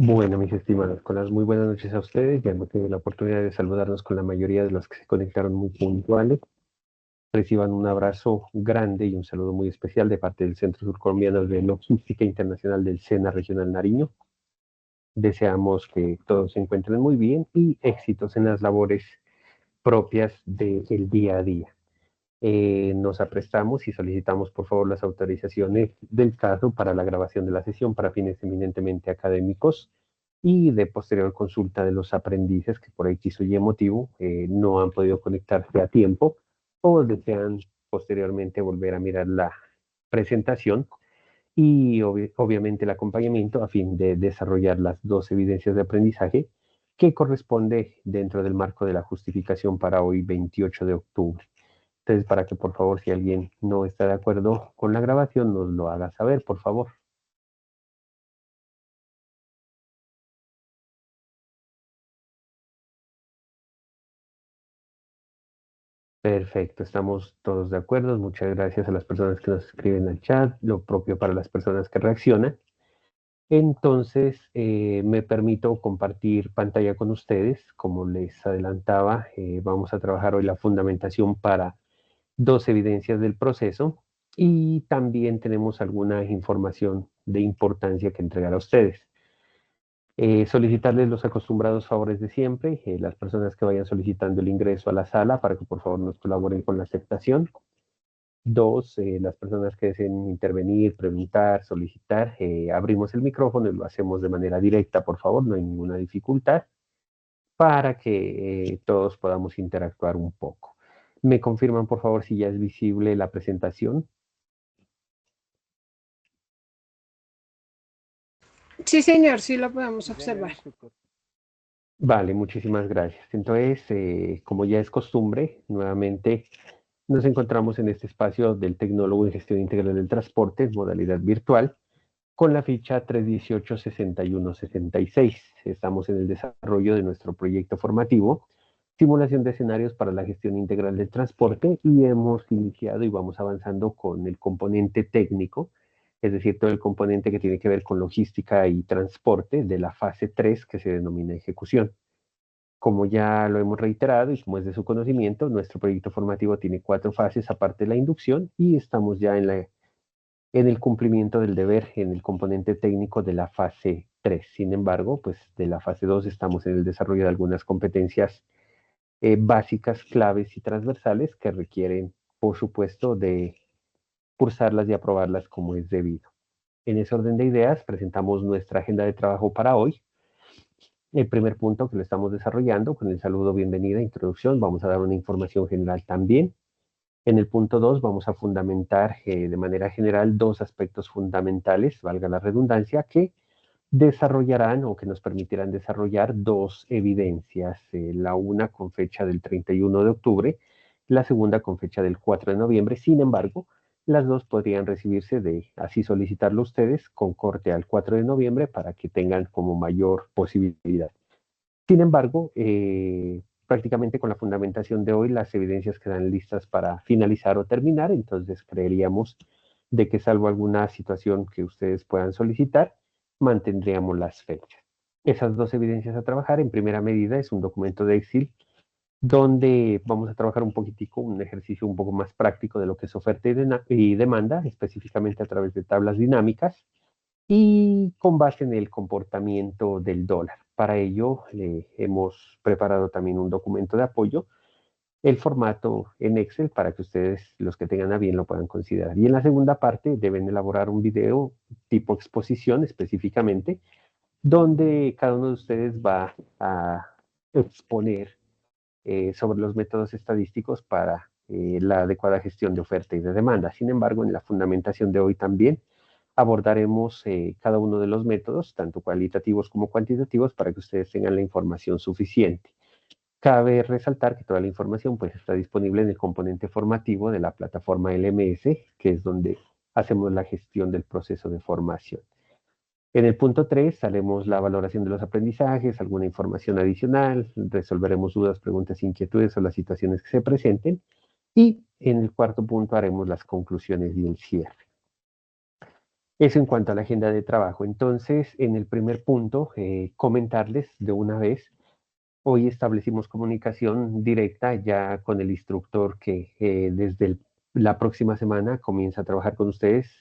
Bueno, mis estimados, con las muy buenas noches a ustedes. Ya hemos tenido la oportunidad de saludarnos con la mayoría de los que se conectaron muy puntuales. Reciban un abrazo grande y un saludo muy especial de parte del Centro Surcolombiano de Logística Internacional del SENA Regional Nariño. Deseamos que todos se encuentren muy bien y éxitos en las labores propias del día a día. Nos aprestamos y solicitamos por favor las autorizaciones del caso para la grabación de la sesión para fines eminentemente académicos y de posterior consulta de los aprendices que por X o Y motivo no han podido conectarse a tiempo o desean posteriormente volver a mirar la presentación y obviamente el acompañamiento a fin de desarrollar las dos evidencias de aprendizaje que corresponde dentro del marco de la justificación para hoy 28 de octubre. Entonces, para que por favor, si alguien no está de acuerdo con la grabación, nos lo haga saber, por favor. Perfecto, estamos todos de acuerdo. Muchas gracias a las personas que nos escriben al chat, lo propio para las personas que reaccionan. Entonces, me permito compartir pantalla con ustedes. Como les adelantaba, vamos a trabajar hoy la fundamentación para dos evidencias del proceso y también tenemos alguna información de importancia que entregar a ustedes. Solicitarles los acostumbrados favores de siempre, las personas que vayan solicitando el ingreso a la sala para que por favor nos colaboren con la aceptación. Dos, las personas que deseen intervenir, preguntar, solicitar, abrimos el micrófono y lo hacemos de manera directa, por favor, no hay ninguna dificultad, para que todos podamos interactuar un poco. ¿Me confirman, por favor, si ya es visible la presentación? Sí, señor, sí lo podemos observar. Vale, muchísimas gracias. Entonces, como ya es costumbre, nuevamente nos encontramos en este espacio del Tecnólogo en Gestión Integral del Transporte, en modalidad virtual, con la ficha 318-6166. Estamos en el desarrollo de nuestro proyecto formativo, simulación de escenarios para la gestión integral del transporte, y hemos iniciado y vamos avanzando con el componente técnico, es decir, todo el componente que tiene que ver con logística y transporte de la fase 3 que se denomina ejecución. Como ya lo hemos reiterado y como es de su conocimiento, nuestro proyecto formativo tiene cuatro fases aparte de la inducción y estamos ya en el cumplimiento del deber en el componente técnico de la fase 3. Sin embargo, pues de la fase 2 estamos en el desarrollo de algunas competencias básicas, claves y transversales que requieren, por supuesto, de cursarlas y aprobarlas como es debido. En ese orden de ideas, presentamos nuestra agenda de trabajo para hoy. El primer punto que lo estamos desarrollando con el saludo, bienvenida, introducción, vamos a dar una información general también. En el punto 2 vamos a fundamentar de manera general dos aspectos fundamentales, valga la redundancia, que desarrollarán o que nos permitirán desarrollar dos evidencias, la una con fecha del 31 de octubre, la segunda con fecha del 4 de noviembre. Sin embargo, las dos podrían recibirse de así solicitarlo ustedes con corte al 4 de noviembre para que tengan como mayor posibilidad. Sin embargo, prácticamente con la fundamentación de hoy, las evidencias quedan listas para finalizar o terminar, entonces creeríamos de que salvo alguna situación que ustedes puedan solicitar, mantendríamos las fechas. Esas dos evidencias a trabajar en primera medida es un documento de Excel donde vamos a trabajar un poquitico, un ejercicio un poco más práctico de lo que es oferta y demanda, específicamente a través de tablas dinámicas y con base en el comportamiento del dólar. Para ello, hemos preparado también un documento de apoyo, el formato en Excel, para que ustedes, los que tengan a bien, lo puedan considerar. Y en la segunda parte deben elaborar un video tipo exposición específicamente, donde cada uno de ustedes va a exponer sobre los métodos estadísticos para la adecuada gestión de oferta y de demanda. Sin embargo, en la fundamentación de hoy también abordaremos cada uno de los métodos, tanto cualitativos como cuantitativos, para que ustedes tengan la información suficiente. Cabe resaltar que toda la información pues, está disponible en el componente formativo de la plataforma LMS, que es donde hacemos la gestión del proceso de formación. En el punto 3 haremos la valoración de los aprendizajes, alguna información adicional, resolveremos dudas, preguntas, inquietudes o las situaciones que se presenten. Y en el cuarto punto haremos las conclusiones y el cierre. Eso en cuanto a la agenda de trabajo. Entonces, en el primer punto, comentarles de una vez, hoy establecimos comunicación directa ya con el instructor que la próxima semana comienza a trabajar con ustedes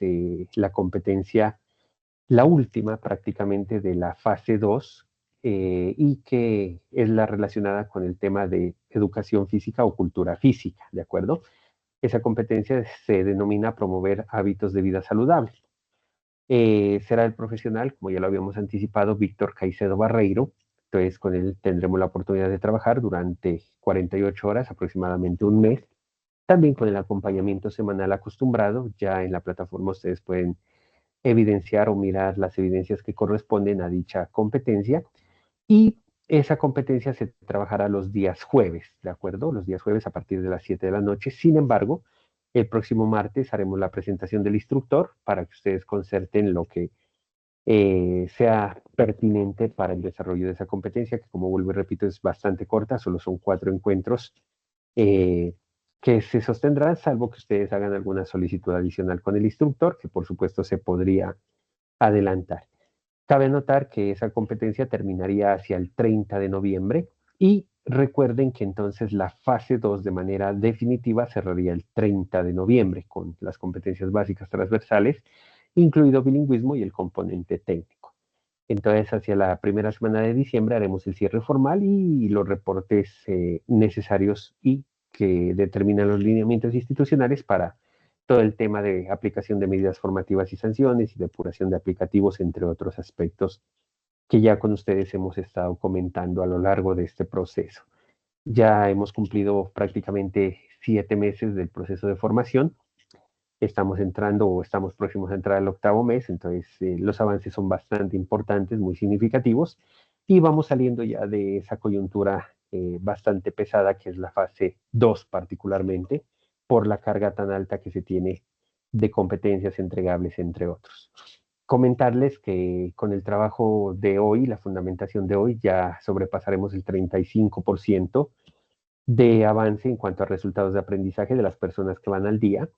la competencia, la última prácticamente de la fase 2 y que es la relacionada con el tema de educación física o cultura física, ¿de acuerdo? Esa competencia se denomina promover hábitos de vida saludable. Será el profesional, como ya lo habíamos anticipado, Víctor Caicedo Barreiro. Entonces, con él tendremos la oportunidad de trabajar durante 48 horas, aproximadamente un mes. También con el acompañamiento semanal acostumbrado, ya en la plataforma ustedes pueden evidenciar o mirar las evidencias que corresponden a dicha competencia. Y esa competencia se trabajará los días jueves, ¿de acuerdo? Los días jueves a partir de las 7 de la noche. Sin embargo, el próximo martes haremos la presentación del instructor para que ustedes concerten lo que sea pertinente para el desarrollo de esa competencia, que como vuelvo y repito es bastante corta, solo son 4 encuentros eh, que se sostendrán, salvo que ustedes hagan alguna solicitud adicional con el instructor, que por supuesto se podría adelantar. Cabe notar que esa competencia terminaría hacia el 30 de noviembre y recuerden que entonces la fase 2 de manera definitiva cerraría el 30 de noviembre con las competencias básicas transversales, incluido bilingüismo y el componente técnico. Entonces, hacia la primera semana de diciembre haremos el cierre formal y los reportes necesarios y que determinan los lineamientos institucionales para todo el tema de aplicación de medidas formativas y sanciones y depuración de aplicativos, entre otros aspectos que ya con ustedes hemos estado comentando a lo largo de este proceso. Ya hemos cumplido prácticamente 7 meses del proceso de formación. Estamos entrando o estamos próximos a entrar al octavo mes, entonces los avances son bastante importantes, muy significativos, y vamos saliendo ya de esa coyuntura bastante pesada que es la fase 2 particularmente, por la carga tan alta que se tiene de competencias entregables, entre otros. Comentarles que con el trabajo de hoy, la fundamentación de hoy, ya sobrepasaremos el 35% de avance en cuanto a resultados de aprendizaje de las personas que van al día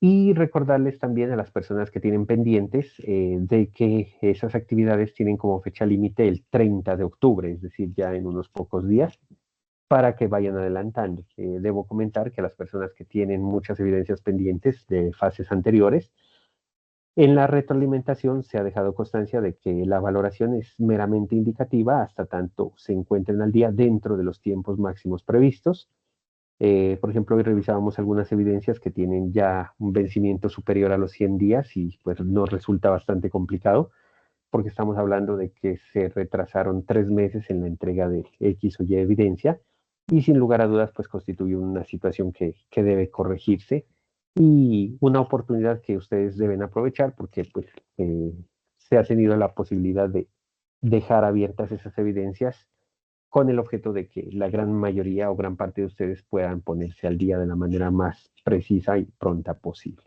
y recordarles también a las personas que tienen pendientes de que esas actividades tienen como fecha límite el 30 de octubre, es decir, ya en unos pocos días, para que vayan adelantando. Debo comentar que las personas que tienen muchas evidencias pendientes de fases anteriores, en la retroalimentación se ha dejado constancia de que la valoración es meramente indicativa hasta tanto se encuentren al día dentro de los tiempos máximos previstos. Por ejemplo, hoy revisábamos algunas evidencias que tienen ya un vencimiento superior a los 100 días y pues nos resulta bastante complicado porque estamos hablando de que se retrasaron 3 meses en la entrega de X o Y evidencia y sin lugar a dudas pues constituye una situación que debe corregirse y una oportunidad que ustedes deben aprovechar porque pues se ha tenido la posibilidad de dejar abiertas esas evidencias con el objeto de que la gran mayoría o gran parte de ustedes puedan ponerse al día de la manera más precisa y pronta posible.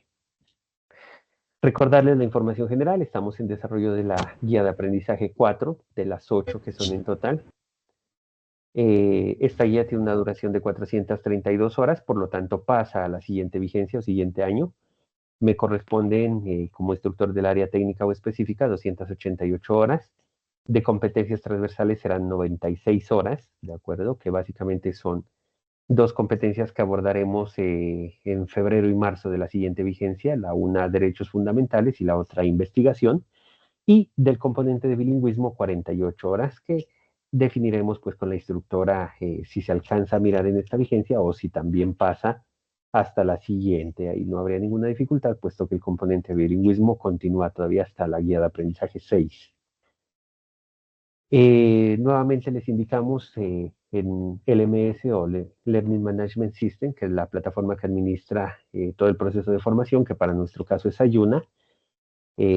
Recordarles la información general, estamos en desarrollo de la guía de aprendizaje 4, de las 8 que son en total. Esta guía tiene una duración de 432 horas, por lo tanto pasa a la siguiente vigencia o siguiente año. Me corresponden, como instructor del área técnica o específica, 288 horas. De competencias transversales serán 96 horas, ¿de acuerdo? Que básicamente son 2 competencias que abordaremos en febrero y marzo de la siguiente vigencia, la una derechos fundamentales y la otra investigación, y del componente de bilingüismo 48 horas que definiremos pues con la instructora si se alcanza a mirar en esta vigencia o si también pasa hasta la siguiente. Ahí no habría ninguna dificultad puesto que el componente de bilingüismo continúa todavía hasta la guía de aprendizaje 6. Nuevamente les indicamos en LMS o Learning Management System, que es la plataforma que administra todo el proceso de formación, que para nuestro caso es Ayuna.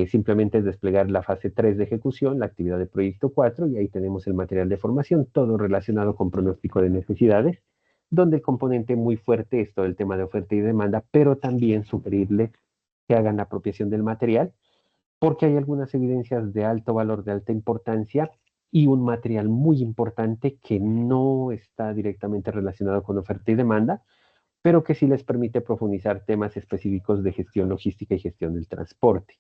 Simplemente es desplegar la fase 3 de ejecución, la actividad de proyecto 4, y ahí tenemos el material de formación, todo relacionado con pronóstico de necesidades, donde el componente muy fuerte es todo el tema de oferta y demanda, pero también sugerirle que hagan la apropiación del material porque hay algunas evidencias de alto valor, de alta importancia y un material muy importante que no está directamente relacionado con oferta y demanda, pero que sí les permite profundizar temas específicos de gestión logística y gestión del transporte.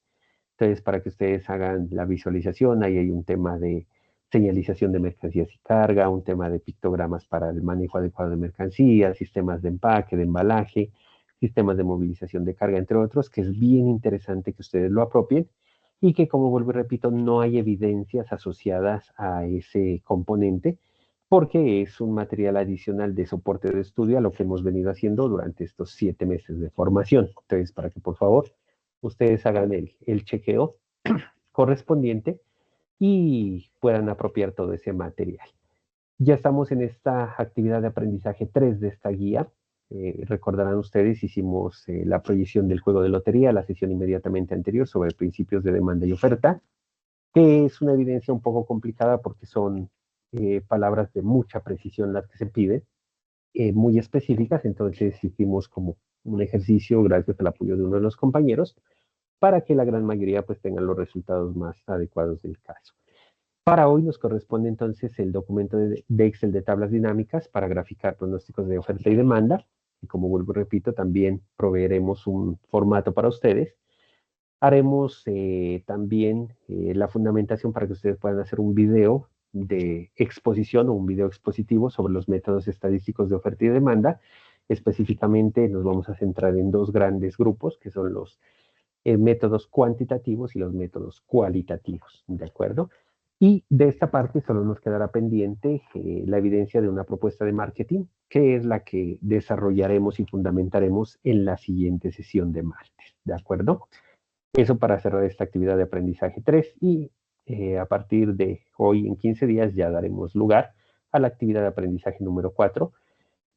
Entonces, para que ustedes hagan la visualización, ahí hay un tema de señalización de mercancías y carga, un tema de pictogramas para el manejo adecuado de mercancías, sistemas de empaque, de embalaje, sistemas de movilización de carga, entre otros, que es bien interesante que ustedes lo apropien y que, como vuelvo y repito, no hay evidencias asociadas a ese componente porque es un material adicional de soporte de estudio a lo que hemos venido haciendo durante estos 7 meses de formación. Entonces, para que por favor ustedes hagan el chequeo correspondiente y puedan apropiar todo ese material. Ya estamos en esta actividad de aprendizaje 3 de esta guía. Recordarán ustedes, hicimos la proyección del juego de lotería, la sesión inmediatamente anterior sobre principios de demanda y oferta, que es una evidencia un poco complicada porque son palabras de mucha precisión las que se piden, muy específicas, entonces hicimos como un ejercicio gracias al apoyo de uno de los compañeros para que la gran mayoría pues tengan los resultados más adecuados del caso. Para hoy nos corresponde entonces el documento de Excel de tablas dinámicas para graficar pronósticos de oferta y demanda. Y como vuelvo y repito, también proveeremos un formato para ustedes. Haremos también la fundamentación para que ustedes puedan hacer un video de exposición o un video expositivo sobre los métodos estadísticos de oferta y demanda. Específicamente nos vamos a centrar en dos grandes grupos, que son los métodos cuantitativos y los métodos cualitativos, ¿de acuerdo? Y de esta parte solo nos quedará pendiente la evidencia de una propuesta de marketing, que es la que desarrollaremos y fundamentaremos en la siguiente sesión de martes, ¿de acuerdo? Eso para cerrar esta actividad de aprendizaje 3 y a partir de hoy en 15 días ya daremos lugar a la actividad de aprendizaje número 4,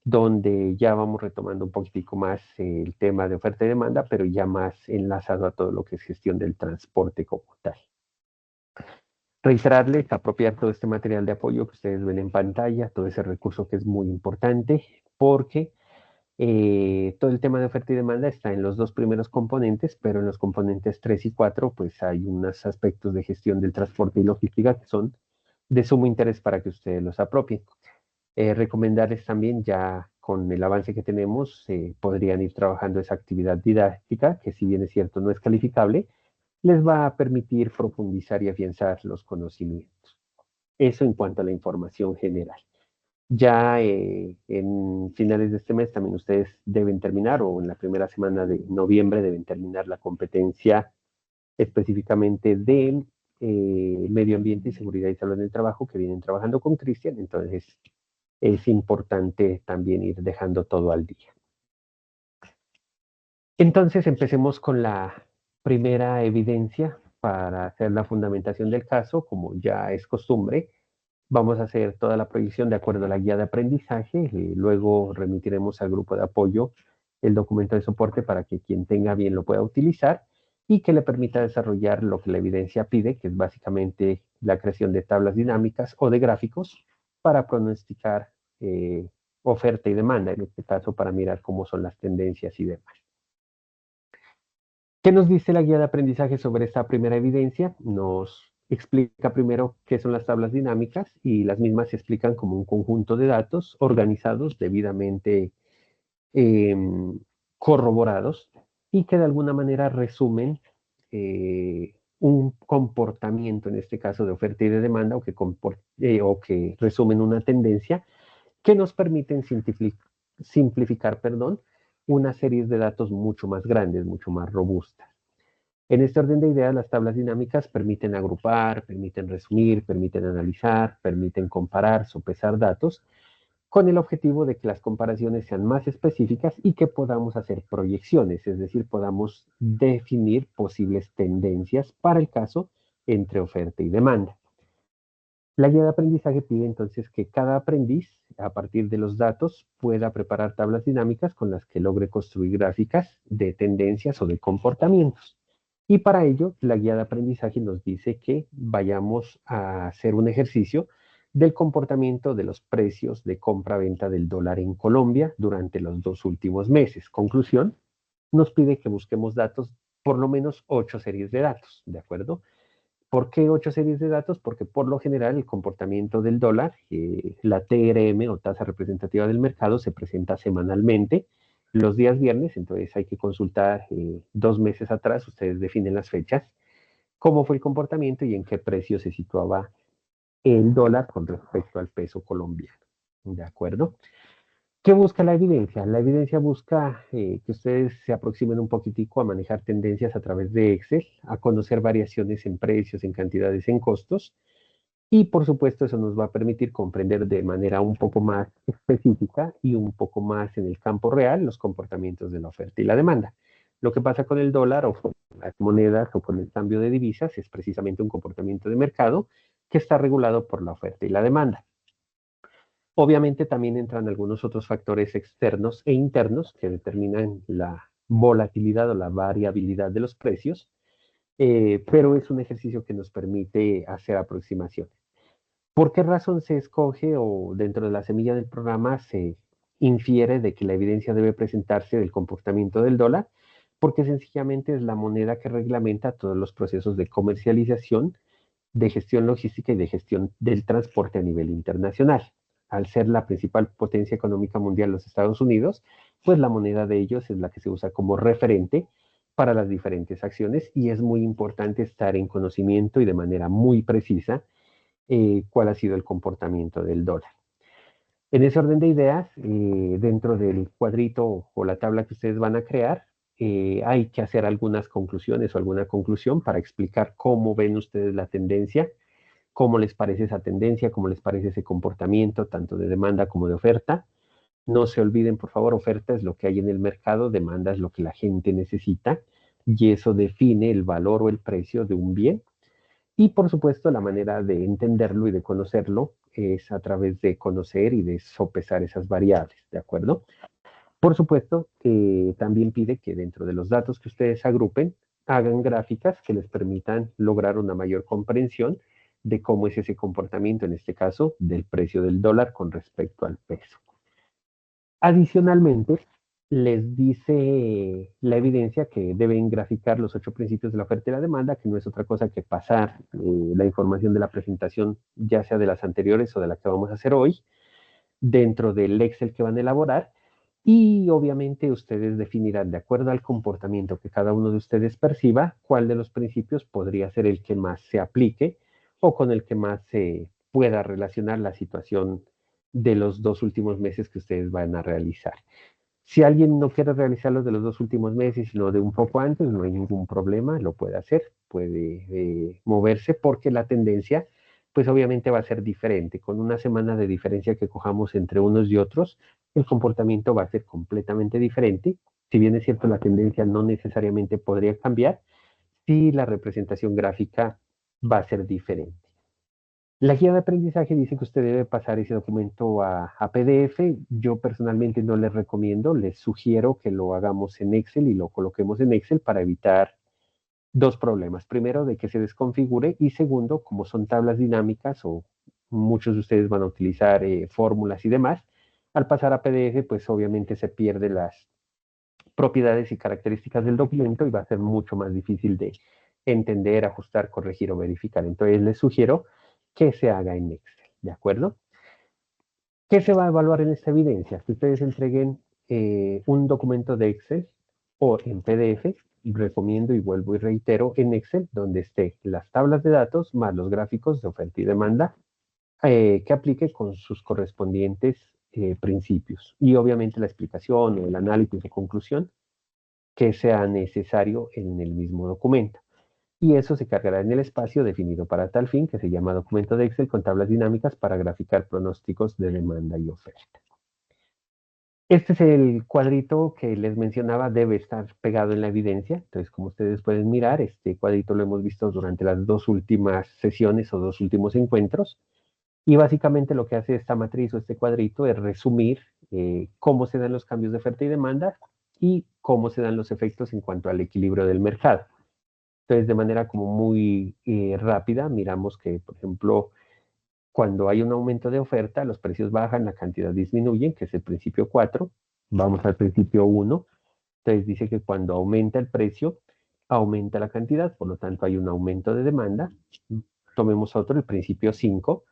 donde ya vamos retomando un poquitico más el tema de oferta y demanda, pero ya más enlazado a todo lo que es gestión del transporte como tal. Reiterarles, apropiar todo este material de apoyo que ustedes ven en pantalla, todo ese recurso que es muy importante, porque todo el tema de oferta y demanda está en los dos primeros componentes, pero en los componentes 3 y 4, pues hay unos aspectos de gestión del transporte y logística que son de sumo interés para que ustedes los apropien. Recomendarles también ya con el avance que tenemos, podrían ir trabajando esa actividad didáctica, que si bien es cierto no es calificable, les va a permitir profundizar y afianzar los conocimientos. Eso en cuanto a la información general. Ya en finales de este mes también ustedes deben terminar, o en la primera semana de noviembre deben terminar la competencia específicamente de medio ambiente y seguridad y salud en el trabajo que vienen trabajando con Cristian, entonces es importante también ir dejando todo al día. Entonces empecemos con la primera evidencia para hacer la fundamentación del caso, como ya es costumbre. Vamos a hacer toda la proyección de acuerdo a la guía de aprendizaje, luego remitiremos al grupo de apoyo el documento de soporte para que quien tenga bien lo pueda utilizar y que le permita desarrollar lo que la evidencia pide, que es básicamente la creación de tablas dinámicas o de gráficos para pronosticar oferta y demanda, en este caso para mirar cómo son las tendencias y demás. ¿Qué nos dice la guía de aprendizaje sobre esta primera evidencia? Nos explica primero qué son las tablas dinámicas y las mismas se explican como un conjunto de datos organizados, debidamente eh, corroborados y que de alguna manera resumen un comportamiento, en este caso de oferta y de demanda, o que resumen una tendencia que nos permiten simplificar, una serie de datos mucho más grandes, mucho más robustas. En este orden de ideas, las tablas dinámicas permiten agrupar, permiten resumir, permiten analizar, permiten comparar, sopesar datos, con el objetivo de que las comparaciones sean más específicas y que podamos hacer proyecciones, es decir, podamos definir posibles tendencias para el caso entre oferta y demanda. La guía de aprendizaje pide entonces que cada aprendiz, a partir de los datos, pueda preparar tablas dinámicas con las que logre construir gráficas de tendencias o de comportamientos. Y para ello, la guía de aprendizaje nos dice que vayamos a hacer un ejercicio del comportamiento de los precios de compra-venta del dólar en Colombia durante los 2 últimos meses. Conclusión, nos pide que busquemos datos, por lo menos 8 series de datos, ¿de acuerdo? ¿Por qué 8 series de datos? Porque por lo general el comportamiento del dólar, la TRM o tasa representativa del mercado, se presenta semanalmente los días viernes, entonces hay que consultar 2 meses atrás, ustedes definen las fechas, cómo fue el comportamiento y en qué precio se situaba el dólar con respecto al peso colombiano. ¿De acuerdo? ¿Qué busca la evidencia? La evidencia busca que ustedes se aproximen un poquitico a manejar tendencias a través de Excel, a conocer variaciones en precios, en cantidades, en costos. Y por supuesto eso nos va a permitir comprender de manera un poco más específica y un poco más en el campo real los comportamientos de la oferta y la demanda. Lo que pasa con el dólar o con las monedas o con el cambio de divisas es precisamente un comportamiento de mercado que está regulado por la oferta y la demanda. Obviamente también entran algunos otros factores externos e internos que determinan la volatilidad o la variabilidad de los precios, pero es un ejercicio que nos permite hacer aproximaciones. ¿Por qué razón se escoge o dentro de la semilla del programa se infiere de que la evidencia debe presentarse del comportamiento del dólar? Porque sencillamente es la moneda que reglamenta todos los procesos de comercialización, de gestión logística y de gestión del transporte a nivel internacional. Al ser la principal potencia económica mundial los Estados Unidos, pues la moneda de ellos es la que se usa como referente para las diferentes acciones y es muy importante estar en conocimiento y de manera muy precisa cuál ha sido el comportamiento del dólar. En ese orden de ideas, dentro del cuadrito o la tabla que ustedes van a crear, hay que hacer algunas conclusiones o alguna conclusión para explicar cómo ven ustedes la tendencia, cómo les parece esa tendencia, cómo les parece ese comportamiento, tanto de demanda como de oferta. No se olviden, por favor, oferta es lo que hay en el mercado, demanda es lo que la gente necesita y eso define el valor o el precio de un bien. Y por supuesto, la manera de entenderlo y de conocerlo es a través de conocer y de sopesar esas variables, ¿de acuerdo? Por supuesto, también pide que dentro de los datos que ustedes agrupen, hagan gráficas que les permitan lograr una mayor comprensión de cómo es ese comportamiento, en este caso, del precio del dólar con respecto al peso. Adicionalmente, les dice la evidencia que deben graficar los 8 principios de la oferta y la demanda, que no es otra cosa que pasar la información de la presentación, ya sea de las anteriores o de la que vamos a hacer hoy, dentro del Excel que van a elaborar. Y obviamente ustedes definirán, de acuerdo al comportamiento que cada uno de ustedes perciba, cuál de los principios podría ser el que más se aplique o con el que más se pueda relacionar la situación de los 2 últimos meses que ustedes van a realizar. Si alguien no quiere realizar los de los 2 últimos meses, sino de un poco antes, no hay ningún problema, lo puede hacer, puede moverse porque la tendencia, pues obviamente va a ser diferente. Con una semana de diferencia que cojamos entre unos y otros, el comportamiento va a ser completamente diferente. Si bien es cierto, la tendencia no necesariamente podría cambiar, sí la representación gráfica va a ser diferente. La guía de aprendizaje dice que usted debe pasar ese documento a PDF. Yo personalmente no les recomiendo, les sugiero que lo hagamos en Excel y lo coloquemos en Excel para evitar 2 problemas. Primero, de que se desconfigure y segundo, como son tablas dinámicas o muchos de ustedes van a utilizar fórmulas y demás, al pasar a PDF, pues obviamente se pierden las propiedades y características del documento y va a ser mucho más difícil de entender, ajustar, corregir o verificar. Entonces les sugiero que se haga en Excel, ¿de acuerdo? ¿Qué se va a evaluar en esta evidencia? Que ustedes entreguen un documento de Excel o en PDF, recomiendo y vuelvo y reitero, en Excel, donde esté las tablas de datos más los gráficos de oferta y demanda, que aplique con sus correspondientes principios. Y obviamente la explicación o el análisis o conclusión que sea necesario en el mismo documento. Y eso se cargará en el espacio definido para tal fin, que se llama documento de Excel con tablas dinámicas para graficar pronósticos de demanda y oferta. Este es el cuadrito que les mencionaba, debe estar pegado en la evidencia. Entonces, como ustedes pueden mirar, este cuadrito lo hemos visto durante las 2 últimas sesiones o 2 últimos encuentros. Y básicamente lo que hace esta matriz o este cuadrito es resumir cómo se dan los cambios de oferta y demanda y cómo se dan los efectos en cuanto al equilibrio del mercado. Entonces, de manera como muy rápida, miramos que, por ejemplo, cuando hay un aumento de oferta, los precios bajan, la cantidad disminuye, que es el principio 4. Vamos al principio 1. Entonces dice que cuando aumenta el precio, aumenta la cantidad, por lo tanto hay un aumento de demanda. Tomemos otro, el principio 5.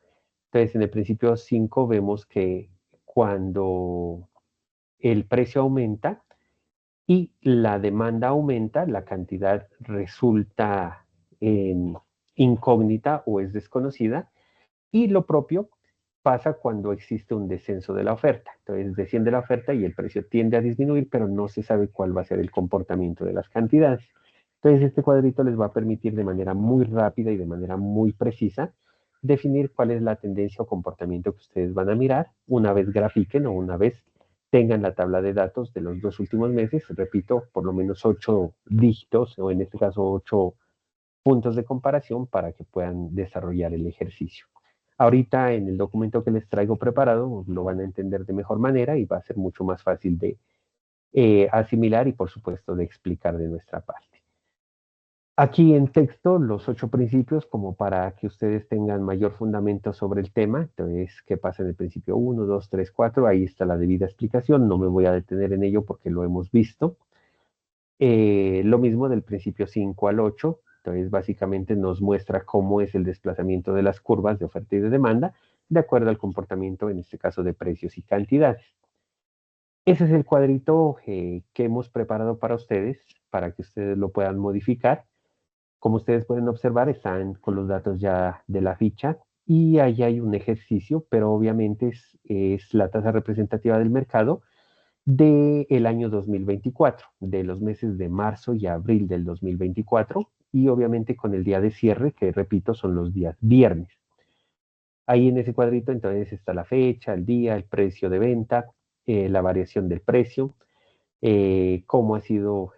Entonces, en el principio 5 vemos que cuando el precio aumenta y la demanda aumenta, la cantidad resulta en incógnita o es desconocida, y lo propio pasa cuando existe un descenso de la oferta. Entonces desciende la oferta y el precio tiende a disminuir, pero no se sabe cuál va a ser el comportamiento de las cantidades. Entonces este cuadrito les va a permitir de manera muy rápida y de manera muy precisa definir cuál es la tendencia o comportamiento que ustedes van a mirar una vez grafiquen o una vez tengan la tabla de datos de los 2 últimos meses, repito, por lo menos 8 dígitos o en este caso 8 puntos de comparación para que puedan desarrollar el ejercicio. Ahorita en el documento que les traigo preparado lo van a entender de mejor manera y va a ser mucho más fácil de asimilar y por supuesto de explicar de nuestra parte. Aquí en texto los 8 principios como para que ustedes tengan mayor fundamento sobre el tema. Entonces, ¿qué pasa en el principio 1, 2, 3, 4? Ahí está la debida explicación, no me voy a detener en ello porque lo hemos visto. Lo mismo del principio 5 al 8, entonces básicamente nos muestra cómo es el desplazamiento de las curvas de oferta y de demanda de acuerdo al comportamiento, en este caso, de precios y cantidades. Ese es el cuadrito que hemos preparado para ustedes, para que ustedes lo puedan modificar. Como ustedes pueden observar, están con los datos ya de la ficha y ahí hay un ejercicio, pero obviamente es la tasa representativa del mercado del año 2024, de los meses de marzo y abril del 2024, y obviamente con el día de cierre, que repito, son los días viernes. Ahí en ese cuadrito entonces está la fecha, el día, el precio de venta, la variación del precio, cómo ha sido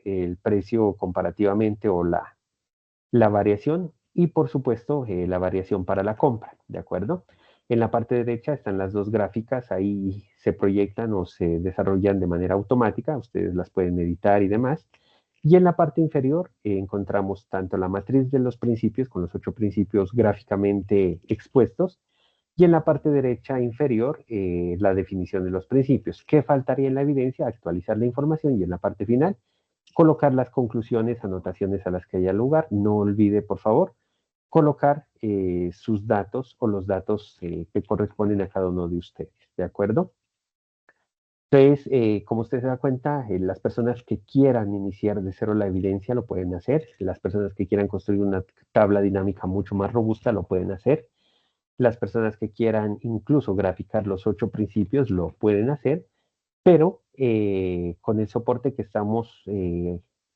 el precio comparativamente o la variación y por supuesto la variación para la compra, ¿de acuerdo? En la parte derecha están las dos gráficas, ahí se proyectan o se desarrollan de manera automática, ustedes las pueden editar y demás. Y en la parte inferior encontramos tanto la matriz de los principios con los 8 principios gráficamente expuestos y en la parte derecha inferior la definición de los principios. ¿Qué faltaría en la evidencia? Actualizar la información y en la parte final colocar las conclusiones, anotaciones a las que haya lugar. No olvide, por favor, colocar sus datos o los datos que corresponden a cada uno de ustedes, ¿de acuerdo? Entonces, como usted se da cuenta, las personas que quieran iniciar de cero la evidencia lo pueden hacer, las personas que quieran construir una tabla dinámica mucho más robusta lo pueden hacer, las personas que quieran incluso graficar los 8 principios lo pueden hacer, pero con el soporte que estamos